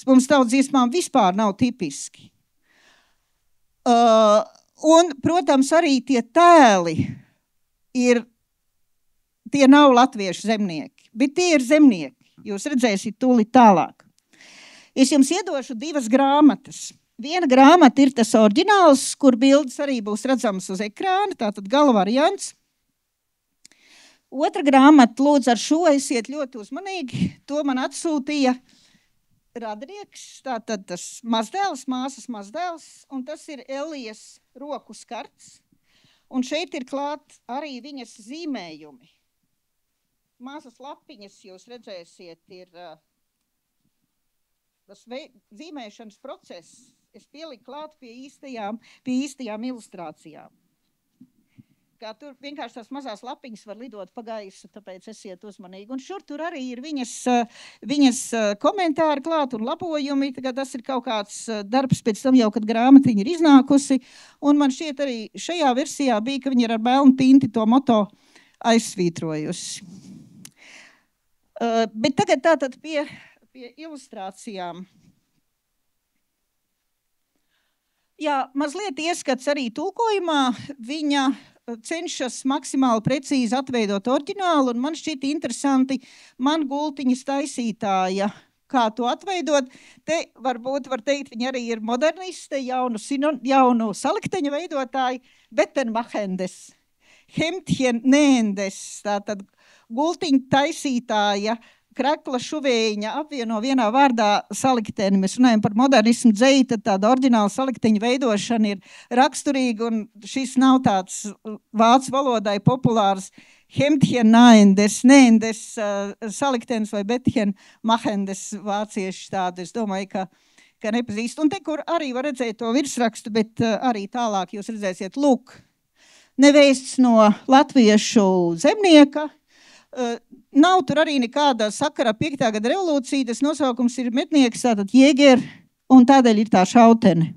Mums tautsdziesmām vispār nav tipiski. Un, protams, arī tie tēli tie nav latviešu zemnieki, bet tie ir zemnieki. Jūs redzēsiet tūlīt tālāk. Es jums iedošu 2 grāmatas. Viena grāmata ir tas oriģināls, kur bildes arī būs redzamas uz ekrāna, tātad gala variants. Otra grāmata, lūdzu, ar šo esiet ļoti uzmanīgi. To man atsūtīja radnieks, tātad tas mazdēls, māsas mazdēls, un tas ir Elijas roku skarts. Un šeit ir klāt arī viņas zīmējumi. Māsas lapiņas, jūs redzēsiet, ir tas zīmēšanas process. Es pieliku klāt pie īstajām ilustrācijām. Kā tur vienkārši tās mazās lapiņas var lidot pa gaisu, tāpēc esiet uzmanīgi. Un šur tur arī ir viņas komentāri klāt un labojumi. Tas ir kaut kāds darbs pēc tam jau, kad grāmatiņa ir iznākusi. Un man šķiet arī šajā versijā bija, ka viņi ir ar melnu tinti to moto aizsvītrojusi. Bet tagad tātad pie ilustrācijām. Jā, mazliet ieskats arī tulkojumā. Viņa cenšas maksimāli precīzi atveidot oriģinālu, un man šķiet interesanti man gultiņas taisītāja, kā to atveidot. Te varbūt var teikt, viņa arī ir moderniste, jaunu salikteņu veidotāji, Bettenbachendes, Hemdchen Nēndes, tātad gultiņu taisītāja, Krakla Šuvēņa apvieno vienā vārdā salikteni. Mēs runājam par modernismu dzeju, tad tāda oriģināla salikteņa veidošana ir raksturīga, un šis nav tāds vācu valodai populārs Hemdchen Nēndes saliktenis vai Bettenbachendes vācieši tādu. Es domāju, ka nepazīst. Un te, kur arī var redzēt to virsrakstu, bet arī tālāk jūs redzēsiet, lūk, nevēsts no latviešu zemnieka. Nav tur arī nekāda sakara 5. gada revolūcija, tas nosaukums ir metnieks, tātad Jēger, un tādēļ ir tā šautene.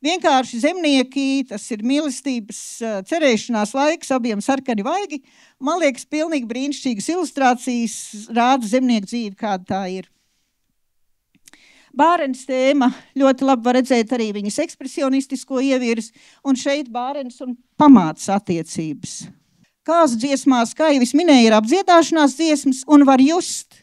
Vienkārši zemnieki, tas ir mīlestības cerēšanās laiks, abiem sarkani vaigi. Man liekas, pilnīgi brīnišķīgas ilustrācijas rāda zemnieku dzīvi, kāda tā ir. Bārens tēma ļoti labi var redzēt arī viņas ekspresionistisko ievirs, un šeit Bārens un pamātas attiecības. Kāzu dziesmās, kā jau es minēju, ir apdziedāšanās dziesmas, un var just,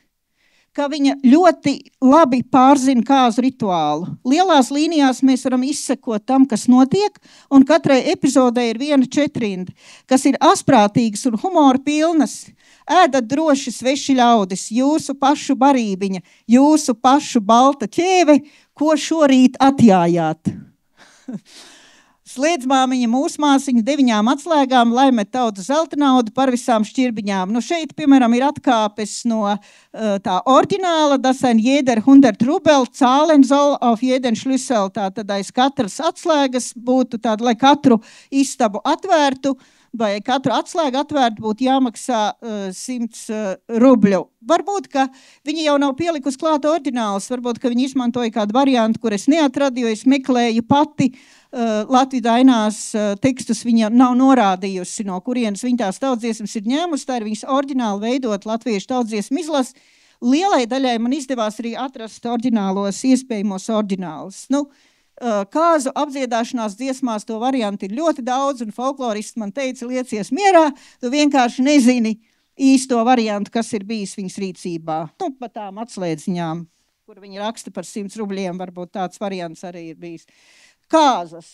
ka viņa ļoti labi pārzina kāzu rituālu. Lielās līnijās mēs varam izsekot tam, kas notiek, un katrai epizodē ir viena četrinda, kas ir asprātīgas un humora pilnas. Ēdat droši sveši ļaudis, jūsu pašu barībiņa, jūsu pašu balta ķēve, ko šorīt atjājāt. Slēdzmāmiņa mūsu māsiņa 9 atslēgām, lai met tautu zelta naudu par visām šķirbiņām. Nu šeit, piemēram, ir atkāpes no tā oriģināla, das ein jeder 100 Rubel, Zahlen soll auf jeden Schlüssel, tātad aiz katras atslēgas būtu tāda, lai katru istabu atvērtu, vai katru atslēgu atvērtu būtu jāmaksā 100 rubļu. Varbūt, ka viņi jau nav pielikusi klāt oriģināls, varbūt, ka viņi izmantoja kādu variantu, kur es neatradu, jo es meklēju pati Latviju dainās tekstus viņa nav norādījusi, no kurienes viņa tās tautsdziesmas ir ņēmusi, tā ir viņas oriģināli veidot latviešu tautsdziesmu izlas. Lielai daļai man izdevās arī atrast oriģinālos, iespējamos oriģinālus. Nu, kāzu apdziedāšanās dziesmās to variantu ir ļoti daudz, un folkloristi man teica, liecies mierā, tu vienkārši nezini īsto variantu, kas ir bijis viņas rīcībā. Nu, pa tām atslēdziņām, kur viņi raksta par 100 rubļiem, varbūt tāds variants arī ir bijis. Kāzas.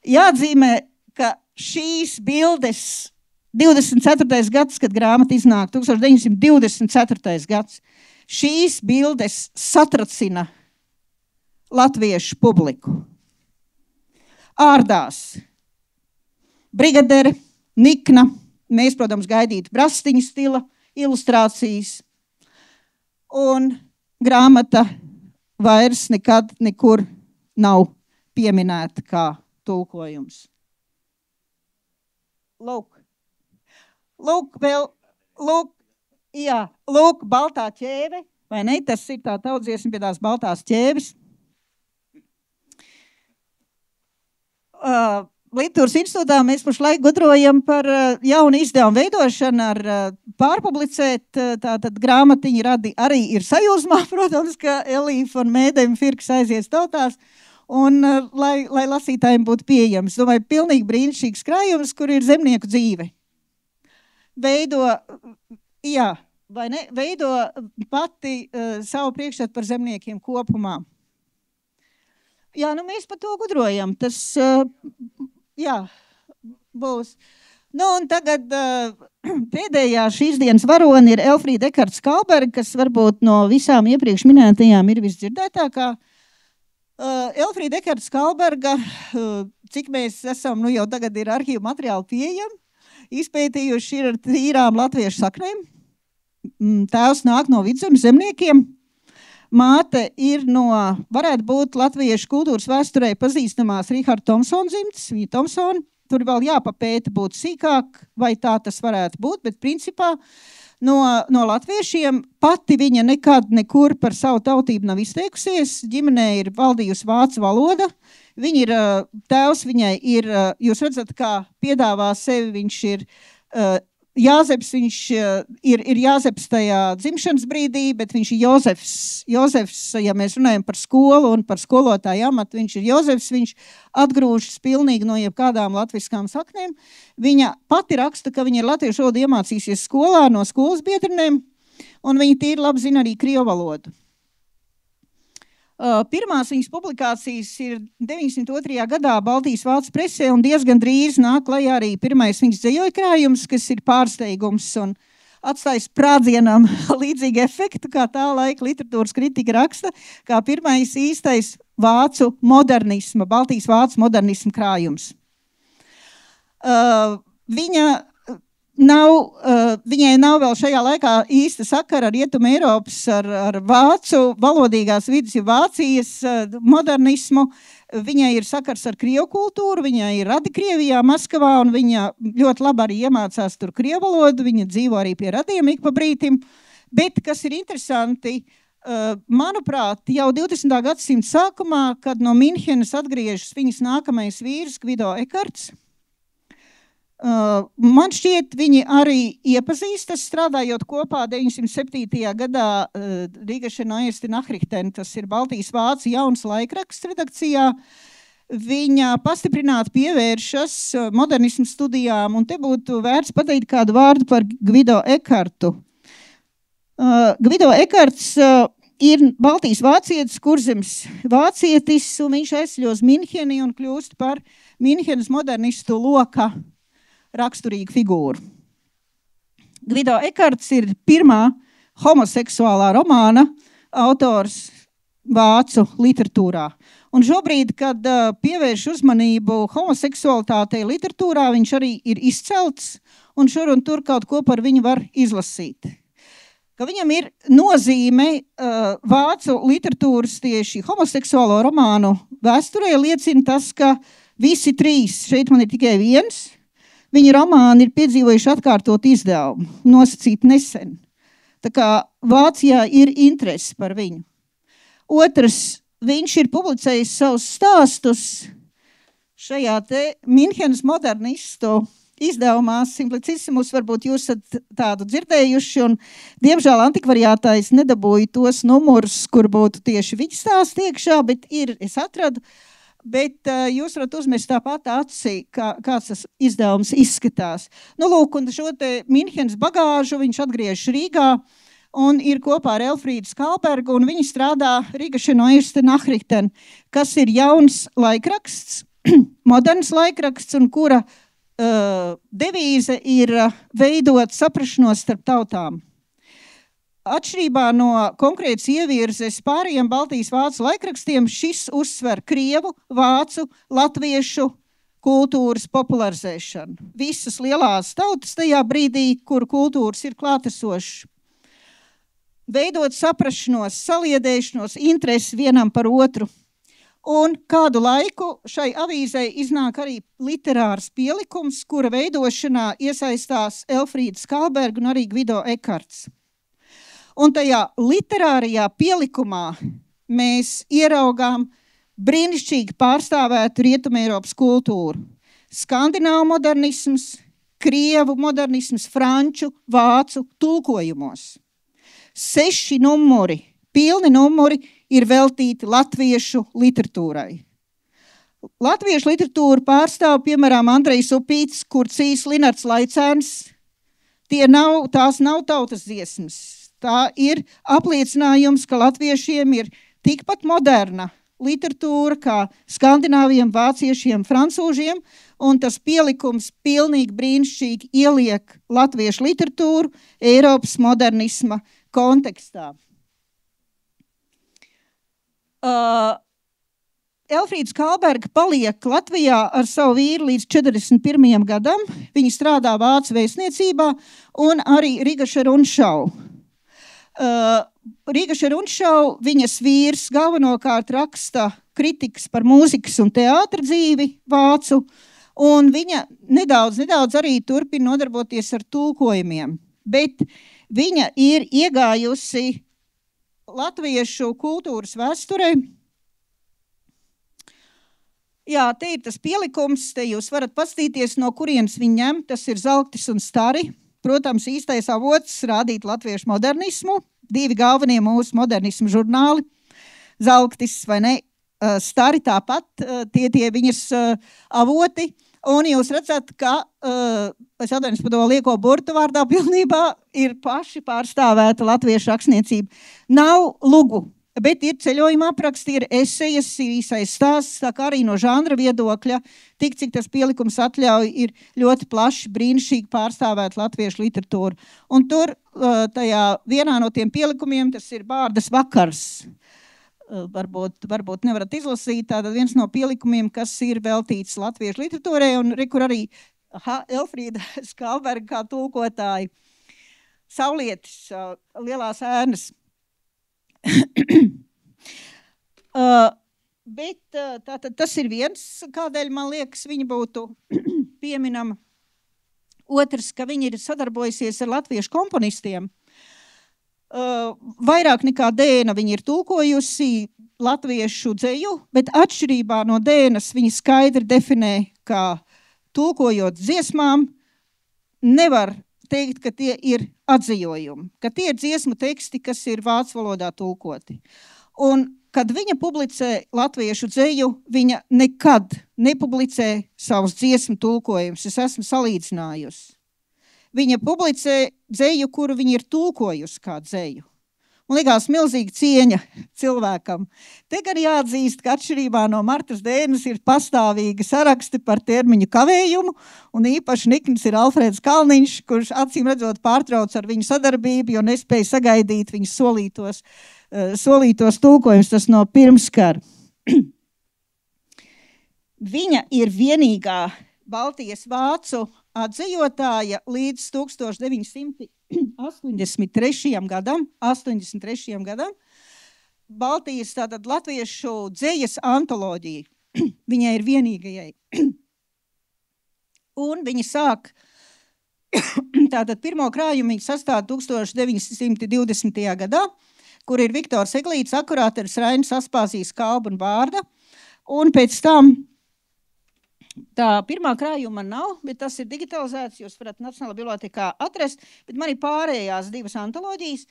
Jāatzīmē, ka šīs bildes 24. gads, kad grāmata iznāk, 1924. gads, Šīs bildes satracina latviešu publiku. Ārdās brigadere, nikna, mēs, protams, gaidītu Brastiņa stila ilustrācijas, un grāmata vairs nekad nekur nav pieminēta kā tulkojums. Lūk, baltā ķēve, vai ne? Tas ir tā tautsdziesma pie tās baltās ķēves. Literatūras institūtā mēs pašlaik gudrojam par jaunu izdevumu veidošanu ar pārpublicēt. Tātad grāmatiņa arī ir sajūsmā, protams, ka Elīfa un Mēdēm Firks aizies tautās, un lai lasītājiem būtu pieejams. Domāju, pilnīgi brīnišķīgs krājums, kur ir zemnieku dzīve. Veido pati savu priekšstatu par zemniekiem kopumā. Jā, nu mēs par to gudrojam. Tas, būs. Nu, un tagad pēdējā šīs dienas varoni ir Elfrīda Ekarts-Skalberga, kas varbūt no visām iepriekš minētajām ir visdzirdētākā. Elfrīda Ekarts-Skalberga, cik mēs esam, nu jau tagad ir arhīvu materiāli pieejami, izpētījuši ir ar tīrām latviešu saknēm. Tēvs nāk no Vidzemes zemniekiem. Māte ir varētu būt latviešu kultūras vēsturē pazīstamās Riharda Tomsona dzimtes, viņa Tomsona. Tur vēl jāpapēta būt sīkāk, vai tā tas varētu būt, bet principā no latviešiem pati viņa nekad nekur par savu tautību nav izteikusies. Ģimenē ir valdījusi vācu valoda. Viņa ir, tēvs viņai ir, jūs redzat, kā piedāvā sevi, viņš ir Jāzeps, viņš ir Jāzeps tajā dzimšanas brīdī, bet viņš ir Jozefs. Jozefs, ja mēs runājam par skolu un par skolotāju amatu, viņš ir Jozefs, viņš atgrūžas pilnīgi no jebkādām latviskām saknēm. Viņa pati raksta, ka viņa ir latviešu valodu iemācījusies skolā no skolas biedrenēm, un viņa tīri labi zina arī krievu valodu. Pirmās viņas publikācijas ir 902. gadā Baltijas vācu presē, un diezgan drīz nāk klajā arī pirmais viņas dzejoļu krājums, kas ir pārsteigums un atstājis sprādzienam līdzīgu efektu, kā tā laika literatūras kritika raksta, kā pirmais īstais vācu modernisma, Baltijas vācu modernisma krājums. Viņai nav vēl šajā laikā īsta sakara ar Rietumu Eiropas, ar vācu valodīgās vidas, ja Vācijas modernismu. Viņai ir sakars ar krievu kultūru, viņai ir radi Krievijā, Maskavā, un viņa ļoti labi arī iemācās tur krievu valodu, viņa dzīvo arī pie radiem ik pa brītim. Bet, kas ir interesanti, manuprāt, jau 20. gadsimta sākumā, kad no Minhenes atgriežas viņas nākamais vīrs, Gvido Ekarts, man šķiet, viņi arī iepazīstas, strādājot kopā 907. gadā Rīgasche Neueste Nachrichten, tas ir Baltijas vācu jauns laikraksts redakcijā. Viņa pastiprināti pievēršas modernismu studijām, un te būtu vērts pateikt kādu vārdu par Gvido Ekartu. Gvido Ekarts ir Baltijas vācietis, Kurzemes vācietis, un viņš aizceļos Minheni un kļūst par Minhenes modernistu loka raksturīgu figūru. Gvido Ekarts ir pirmā homoseksuālā romāna autors vācu literatūrā. Un šobrīd, kad pievērš uzmanību homoseksualitātei literatūrā, viņš arī ir izcelts, un šur un tur kaut ko par viņu var izlasīt. Ka viņam ir nozīme vācu literatūras tieši homoseksuālo romānu vēsturē, liecina tas, ka visi trīs, šeit man ir tikai viens, viņa romāni ir piedzīvojuši atkārtot izdevumu, nosacīt nesen. Tā kā Vācijā ir interesi par viņu. Otrs, viņš ir publicējis savus stāstus šajā te Minhenes modernistu izdevumā Simplicissimus, varbūt jūs esat tādu dzirdējuši, un diemžēl antikvariātais nedabūja tos numurus, kur būtu tieši viņa stāsti iekšā, bet es atradu. Bet jūs varat uzmest tāpat acī, kāds tas izdevums izskatās. Nu, lūk, un šo te Minhenes bagāžu viņš atgriežas Rīgā un ir kopā ar Elfrīdu Skalbergu, un viņi strādā Rīgasche Neueste Nachrichten, kas ir jauns laikraksts, moderns laikraksts, un kura devīze ir veidot saprašanos starp tautām. atšķirībā no konkrētas ievirzes pārējiem Baltijas vācu laikrakstiem, šis uzsver krievu, vācu, latviešu kultūras popularizēšanu. Visas lielās tautas tajā brīdī, kur kultūras ir klātesošas. Veidot saprašanos, saliedēšanos, interesi vienam par otru. Un kādu laiku šai avīzei iznāk arī literārs pielikums, kura veidošanā iesaistās Elfrīda Skalberga un arī Gvido Ekarts. Un tajā literārajā pielikumā mēs ieraugām brīnišķīgi pārstāvētu Rietumeiropas kultūru. Skandināvu modernisms, krievu modernisms, franču, vācu tulkojumos. 6 numuri, pilni numuri ir veltīti latviešu literatūrai. Latviešu literatūru pārstāv, piemēram, Andrejs Upīts, Kurcīs, Linards Laicēns. Tās nav tautas dziesmas. Tā ir apliecinājums, ka latviešiem ir tikpat moderna literatūra kā skandināviem, vāciešiem, francūžiem, un tas pielikums pilnīgi brīnišķīgi ieliek latviešu literatūru Eiropas modernisma kontekstā. Elfrīda Skalberga paliek Latvijā ar savu vīru līdz 41. gadam. Viņa strādā Vācu vēstniecībā un arī Rigaša Rundšau. Rigaša Rundšau, viņas vīrs, galvenokārt raksta kritikas par mūzikas un teātra dzīvi vācu, un viņa nedaudz arī turpina nodarboties ar tulkojumiem. Bet viņa ir iegājusi latviešu kultūras vēsturē. Jā, te ir tas pielikums, te jūs varat paskatīties, no kurienes viņi ņem, tas ir Zalktis un Stari. Protams, īstais avots rādīt latviešu modernismu, 2 galvenie mūsu modernismu žurnāli, Zalktis vai ne, Stari tāpat, tie viņas avoti, un jūs redzat, ka, es atvainojos par to lieko burtu vārdā pilnībā, ir paši pārstāvēta latviešu rakstniecība. Nav lugu, bet ir ceļojuma apraksti, ir esejas, ir īsais stāsts, tā kā arī no žanra viedokļa, tik cik tas pielikums atļauj, ir ļoti plaši, brīnišķīgi pārstāvēt latviešu literatūru. Un tur, tajā vienā no tiem pielikumiem, tas ir Bārdas vakars. Varbūt nevarat izlasīt, tātad viens no pielikumiem, kas ir veltīts latviešu literatūrai, un kur arī Elfrīda Skalberga kā tulkotāji. Saulietis, lielās ēnas. Bet tātad tas ir viens, kādēļ man liekas viņa būtu pieminama. Otrs, ka viņa ir sadarbojusies ar latviešu komponistiem. Vairāk nekā Dēna viņa ir tulkojusi latviešu dzeju, bet atšķirībā no Dēnas viņa skaidri definē, ka tulkojot dziesmām nevar teikt, ka tie ir atzījojumi, ka tie ir dziesmu teksti, kas ir vācu valodā tulkoti. Un, kad viņa publicē latviešu dzeju, viņa nekad nepublicē savus dziesmu tulkojumus. Es esmu salīdzinājusi. Viņa publicē dzeju, kuru viņa ir tulkojusi kā dzeju. Un likās milzīga cieņa cilvēkam. Te gan jāatzīst, ka atšķirībā no Martas Dēnas ir pastāvīgi saraksti par termiņu kavējumu, un īpaši nikns ir Alfrēds Kalniņš, kurš acīm redzot pārtrauc ar viņu sadarbību, jo nespēja sagaidīt viņas solītos tulkojumus, tas no pirmskara. Viņa ir vienīgā Baltijas vācu atzejotāja līdz 1983. gadam, Baltijas tātad latviešu dzejas antoloģija. Viņai ir vienīgajai. Un viņa sāk, tātad pirmo krājumu viņa sastāda 1920. gadā, kur ir Viktors Eglīts, akurāteris Rainis Aspāzijas, Kalba un Bārda. Un pēc tam tā pirmā krājuma nav, bet tas ir digitalizēts, jūs varat Nacionālajā bibliotekā atrast, bet man ir pārējās 2 antoloģijas,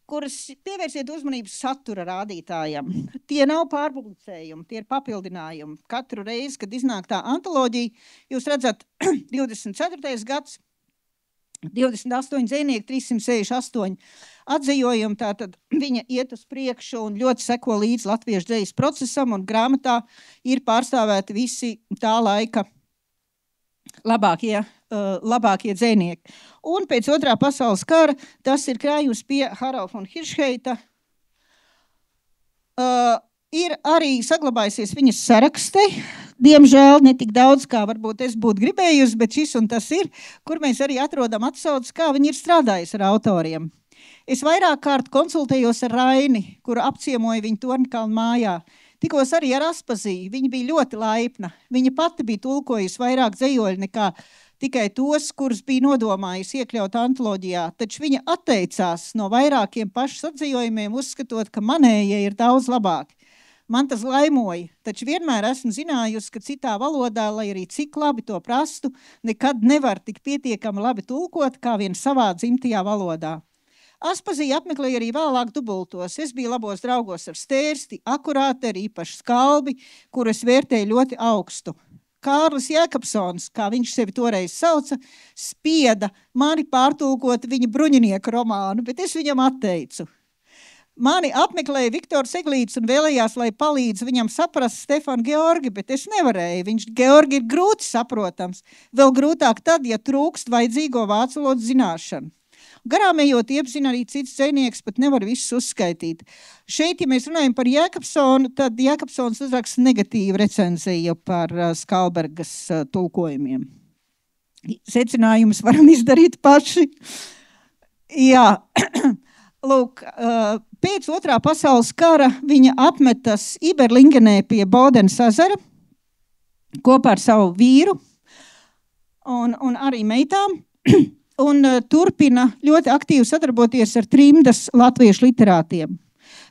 kuras pievērsiet uzmanību satura rādītājam. Tie nav pārpublicējumi, tie ir papildinājumi. Katru reizi, kad iznāk tā antoloģija, jūs redzat 24. gads, 28 dzejnieki, 368 atzījojumi, tātad viņa iet uz priekšu un ļoti seko līdz latviešu dzejas procesam, un grāmatā ir pārstāvēti visi tā laika labākie dzejnieki. Un pēc Otrā pasaules kara tas ir krājums pie Haralda von Hiršheita. Ir arī saglabājusies viņas sarakste, diemžēl ne tik daudz, kā varbūt es būtu gribējusi, bet šis un tas ir, kur mēs arī atrodam atsauces, kā viņi ir strādājusi ar autoriem. Es vairāk kārt konsultējos ar Raini, kuru apciemoju viņu Torņkalna mājā. Tikos arī ar Aspaziju, viņa bija ļoti laipna. Viņa pati bija tulkojusi vairāk dzejoļu nekā tikai tos, kurus bija nodomājusi iekļaut antoloģijā, taču viņa atteicās no vairākiem pašas atzījumiem, uzskatot, ka manējie ir daudz labāki. Man tas laimoja, taču vienmēr esmu zinājusi, ka citā valodā, lai arī cik labi to prastu, nekad nevar tik pietiekami labi tulkot, kā vien savā dzimtajā valodā. Aspazija apmeklēja arī vēlāk dubultos. Es biju labos draugos ar Stērsti, akurāti ar īpaši Skalbi, kuru es vērtēju ļoti augstu. Kārlis Jēkabsons, kā viņš sevi toreiz sauca, spieda mani pārtulkot viņa bruņinieku romānu, bet es viņam atteicu. Mani apmeklēja Viktors Eglīts un vēlējās, lai palīdz viņam saprast Stefanu Georgi, bet es nevarēju. Viņš Georgi ir grūti saprotams. Vēl grūtāk tad, ja trūkst vajadzīgo vācu valodas zināšanu. Garām ejot iepazina arī cits dzejnieks, pat nevar visus uzskaitīt. Šeit, ja mēs runājam par Jēkabsonu, tad Jēkabsons uzraksta negatīvu recenziju par Skalbergas tulkojumiem. Secinājumus varam izdarīt paši. Jā. Lūk, pēc Otrā pasaules kara viņa apmetas Iberlingenē pie Bodenas ezera kopā ar savu vīru un arī meitām un turpina ļoti aktīvi sadarboties ar trimdas latviešu literātiem.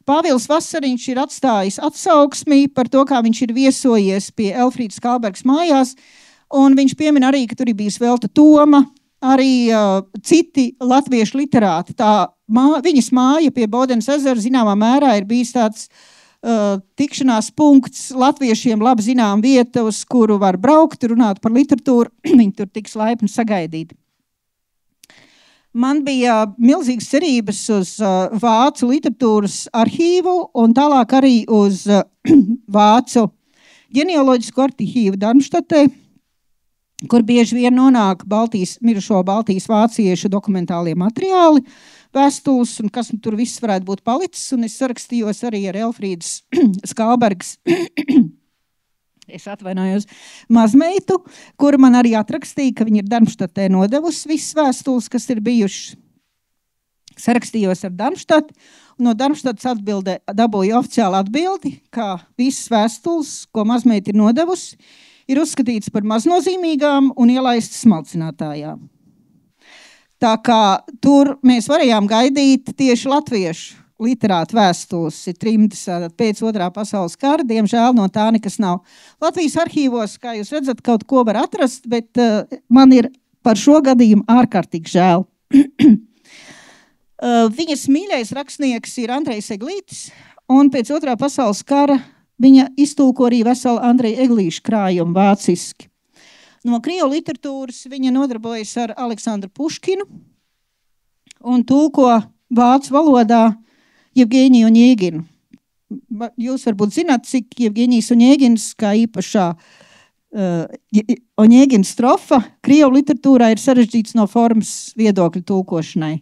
Pāvils Vasariņš ir atstājis atsauksmi par to, kā viņš ir viesojies pie Elfrīdas Skalbergas mājās, un viņš piemina arī, ka tur ir bijis Velta Toma, arī citi latviešu literāti. Viņas māja pie Bodenas ezera zināmā mērā ir bijis tāds tikšanās punkts latviešiem labi zinām vieta, uz kuru var braukt, runāt par literatūru, viņi tur tiks laipni sagaidīti. Man bija milzīgas cerības uz vācu literatūras arhīvu un tālāk arī uz vācu ģenealoģisku arhīvu Darmštatē, kur bieži vien nonāk mirušo Baltijas vāciešu dokumentālie materiāli, vēstules un kas tur viss varētu būt palicis, un es sarakstījos arī ar Elfrīdas Skalbergas, es atvainojos, mazmeitu, kura man arī atrakstīja, ka viņa ir Darmštatē nodevusi visas vēstules, kas ir bijušas. Sarakstījos ar Darmštatu, un no Darmštatas dabūju oficiālu atbildi, ka visas vēstules, ko mazmeita ir nodevusi, ir uzskatīts par maznozīmīgām un ielaistas smalcinātājām. Tā kā tur mēs varējām gaidīt tieši latviešu literātu vēstules, ir trimdas pēc Otrā pasaules kara, diemžēl no tā nekas nav. Latvijas arhīvos, kā jūs redzat, kaut ko var atrast, bet man ir par šo gadījumu ārkārtīgi žēl. Viņas mīļais rakstnieks ir Andrejs Eglītis, un pēc Otrā pasaules kara viņa iztulko arī veselu Andreja Eglīša krājumu vāciski. No krievu literatūras viņa nodarbojas ar Aleksandru Puškinu un tulko vācu valodā Jevgeņiju Oņēginu. Jūs varbūt zināt, cik Jevgeņijs Oņēgins, kā īpašā Oņēgina strofa, krievu literatūrā ir sarežģīts no formas viedokļu tulkošanai.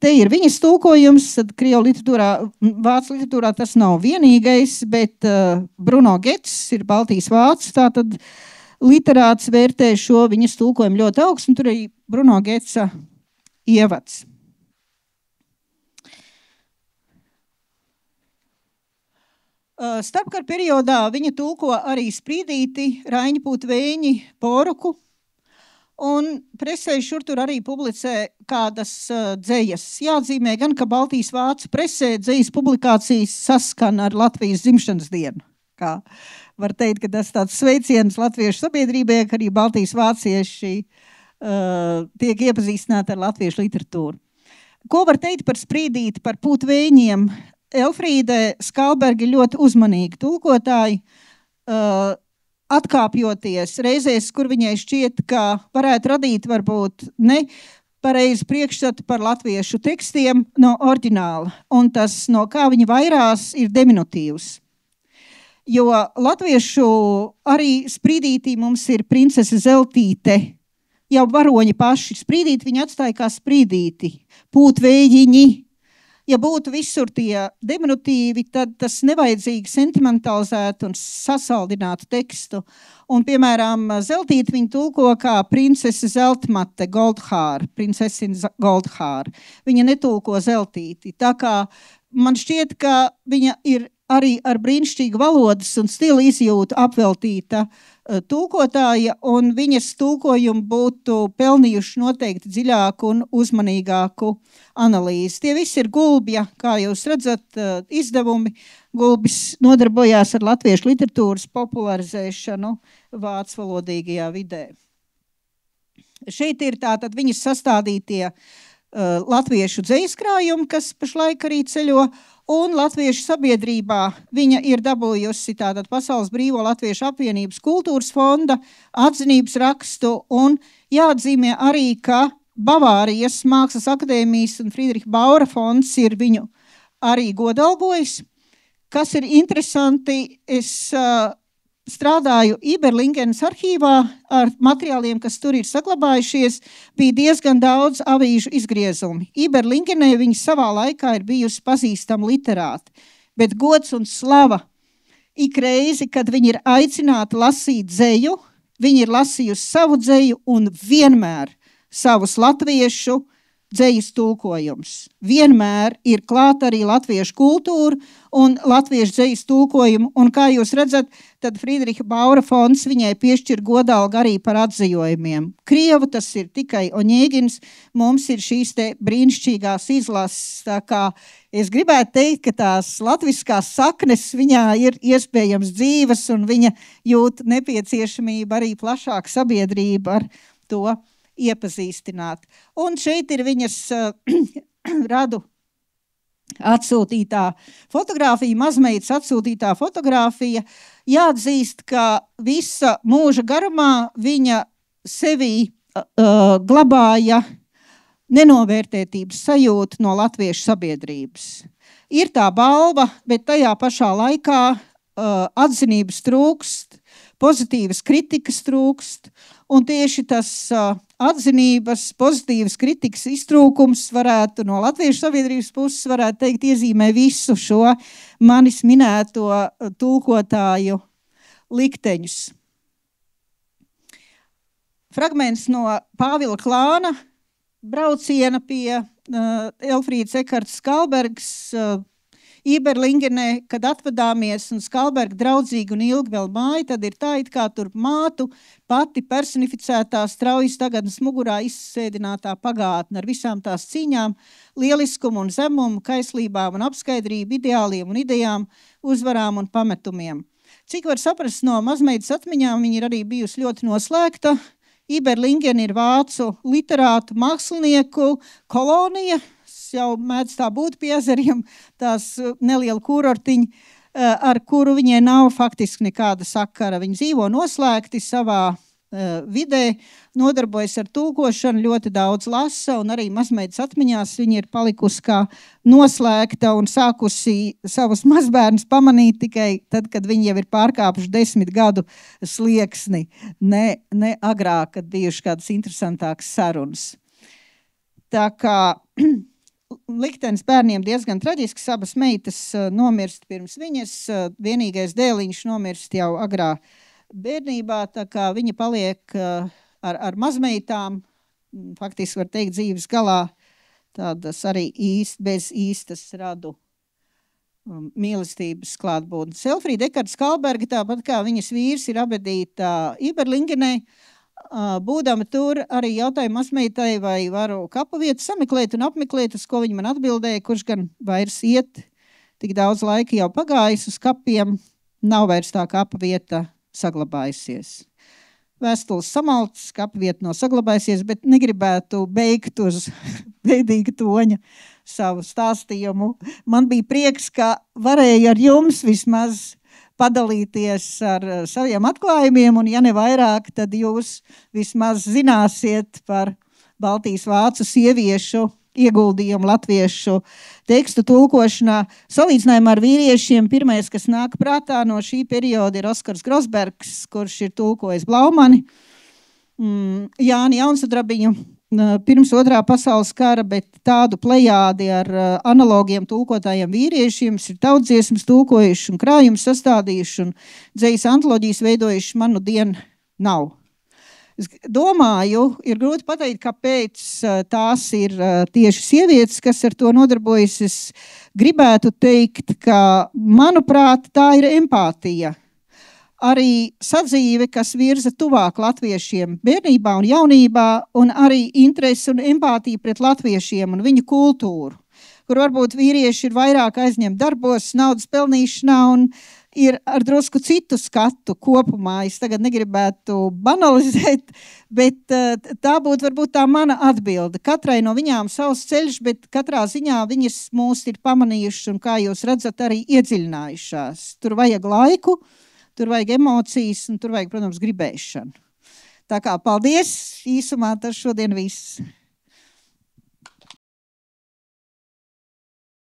Te ir viņas tulkojums, tad krievu literatūrā, vācu literatūrā tas nav vienīgais, bet Bruno Gets ir Baltijas vācis, tātad literāts vērtē šo viņas tulkojumu ļoti augstu, un tur arī Bruno Getsa ievads. Starpkara periodā viņa tulko arī Sprīdīti, Raiņpūtu Vēņi, Poruku, un presē šur tur arī publicē kādas dzejas. Jāatzīmē gan, ka Baltijas vācu presē dzejas publikācijas saskan ar Latvijas dzimšanas dienu. Kā var teikt, ka tas tāds sveiciens latviešu sabiedrībai, ka arī Baltijas vācieši tiek iepazīstināti ar latviešu literatūru. Ko var teikt par Sprīdīti, par Pūtu Vēņiem? Elfrīde Skalberga ļoti uzmanīgi tulkotāji, atkāpjoties reizēs, kur viņai šķiet, ka varētu radīt varbūt ne pareizi priekšstatu par latviešu tekstiem no oriģināla, un tas, no kā viņa vairās, ir diminutīvs. jo latviešu arī Sprīdītī mums ir princese Zeltīte, jau varoņi paši. Sprīdīti viņi atstāja kā Sprīdīti, pūtvējiņi. Ja būtu visur tie diminutīvi, tad tas nevajadzīgi sentimentalizētu un sasaldinātu tekstu. Un, piemēram, Zeltīti viņi tulko kā princese Zeltmate, Goldhāra, princesina Goldhāra. Viņa netulko Zeltīti. Tā kā man šķiet, ka viņa ir arī ar brīnišķīgu valodas un stila izjūtu apveltīta tulkotāja, un viņas tulkojumu būtu pelnījuši noteikti dziļāku un uzmanīgāku analīzi. Tie visi ir Gulbja, kā jūs redzat, izdevumi. Gulbis nodarbojās ar latviešu literatūras popularizēšanu vācvalodīgajā vidē. Šeit ir tātad viņas sastādītie latviešu dzejaskrājumi, kas pašlaik arī ceļo, un latviešu sabiedrībā viņa ir dabūjusi tātad Pasaules Brīvo Latviešu apvienības kultūras fonda atzinības rakstu, un jāatzīmē arī, ka Bavārijas Mākslas akadēmijas un Friedricha Baura fonds ir viņu arī godalgojis. Kas ir interesanti, es strādāju Iberlingenes arhīvā ar materiāliem, kas tur ir saglabājušies, bija diezgan daudz avīžu izgriezumi. Iberlingenē viņa savā laikā ir bijusi pazīstama literāti, bet gods un slava ik reizi, kad viņa ir aicināta lasīt dzeju, viņa ir lasījusi savu dzeju un vienmēr savus latviešu dzejas tulkojums. Vienmēr ir klāt arī latviešu kultūra un latviešu dzejas tulkojumu, un kā jūs redzat, tad Friedricha Baura fonds viņai piešķir godalgu arī par atzījumiem. Krievu tas ir tikai Oņēgins, mums ir šīs te brīnišķīgās izlases, tā kā es gribētu teikt, ka tās latviskās saknes viņā ir iespējams dzīves, un viņa jūt nepieciešamību arī plašāk sabiedrība ar to iepazīstināt. Un šeit ir viņas radu atsūtītā fotogrāfija, mazmeitas atsūtītā fotogrāfija. Jāatzīst, ka visa mūža garumā viņa sevī glabāja nenovērtētības sajūtu no latviešu sabiedrības. Ir tā balva, bet tajā pašā laikā atzinības trūkst, pozitīvas kritikas trūkst, un tieši tas atzinības, pozitīvas kritikas iztrūkums varētu no latviešu sabiedrības puses, varētu teikt, iezīmē visu šo manis minēto tulkotāju likteņus. Fragments no Pāvila Klāna brauciena pie Elfrīdas Ekartas Skalbergas Iberlingenē, kad atvadāmies un Skalberga draudzīgi un ilgi vēl māja, tad ir tā, it kā tur mātu pati personificētā straujas tagadnes mugurā izsēdinātā pagātne ar visām tās cīņām, lieliskumu un zemumu, kaislībām un apskaidrību, ideāliem un idejām, uzvarām un pametumiem. Cik var saprast no mazmeitas atmiņām, viņa ir arī bijusi ļoti noslēgta. Iberlingena ir vācu literātu mākslinieku kolonija, jau mēdz tā būt pie ezeriem, tās neliela kurortiņa, ar kuru viņai nav faktiski nekāda sakara. Viņi dzīvo noslēgti savā vidē, nodarbojas ar tulkošanu, ļoti daudz lasa, un arī mazmeitas atmiņās viņa ir palikusi kā noslēgta un sākusi savus mazbērnus pamanīt tikai tad, kad viņi jau ir pārkāpuši 10 gadu slieksni, ne agrāk, kad bijuši kādas interesantākas sarunas. Tā kā liktenis bērniem diezgan traģisks, abas meitas nomirst pirms viņas, vienīgais dēliņš nomirst jau agrā bērnībā, tā kā viņa paliek ar mazmeitām, faktiski var teikt dzīves galā, tādas arī bez īstas radu mīlestības klātbūtnes. Elfrīda Ekarta Skalberga, tāpat kā viņas vīrs, ir abedīta Iberlingenē. Būdama tur, arī jautāju mazmeitai, vai varu kapu vietu sameklēt un apmeklēt, uz ko viņa man atbildēja, kurš gan vairs iet, tik daudz laika jau pagājis uz kapiem, nav vairs tā kapa vieta saglabājusies. Vēstules samaltas, kapa vieta nav saglabājusies, bet negribētu beigt uz bēdīga toņa savu stāstījumu. Man bija prieks, ka varēju ar jums vismaz padalīties ar saviem atklājumiem, un ja ne vairāk, tad jūs vismaz zināsiet par Baltijas vācu sieviešu ieguldījumu latviešu tekstu tulkošanā. Salīdzinājumā ar vīriešiem pirmais, kas nāk prātā no šī perioda, ir Oskars Grosbergs, kurš ir tulkojis Blaumani, Jāni Jaunsudrabiņu pirms Otrā pasaules kara, bet tādu plejādi ar analogiem tulkotājiem vīriešiem ir tautsdziesmas tulkojuši un krājumus sastādījuši un dzejas antoloģijas veidojuši manu dienu nav. Es domāju, ir grūti pateikt, kāpēc tās ir tieši sievietes, kas ar to nodarbojas. Es gribētu teikt, ka, manuprāt, tā ir empātija. Arī sadzīve, kas virza tuvāk latviešiem bērnībā un jaunībā, un arī interesi un empātija pret latviešiem un viņu kultūru, kur varbūt vīrieši ir vairāk aizņemti darbos, naudas pelnīšanā un ir ar drusku citu skatu kopumā. Es tagad negribētu banalizēt, bet tā būtu varbūt tā mana atbilde. Katrai no viņām savs ceļš, bet katrā ziņā viņas mūs ir pamanījušas un, kā jūs redzat, arī iedziļinājušās. Tur vajag laiku, tur vajag emocijas un tur vajag, protams, gribēšanu. Tā kā paldies, īsumā tas šodien viss.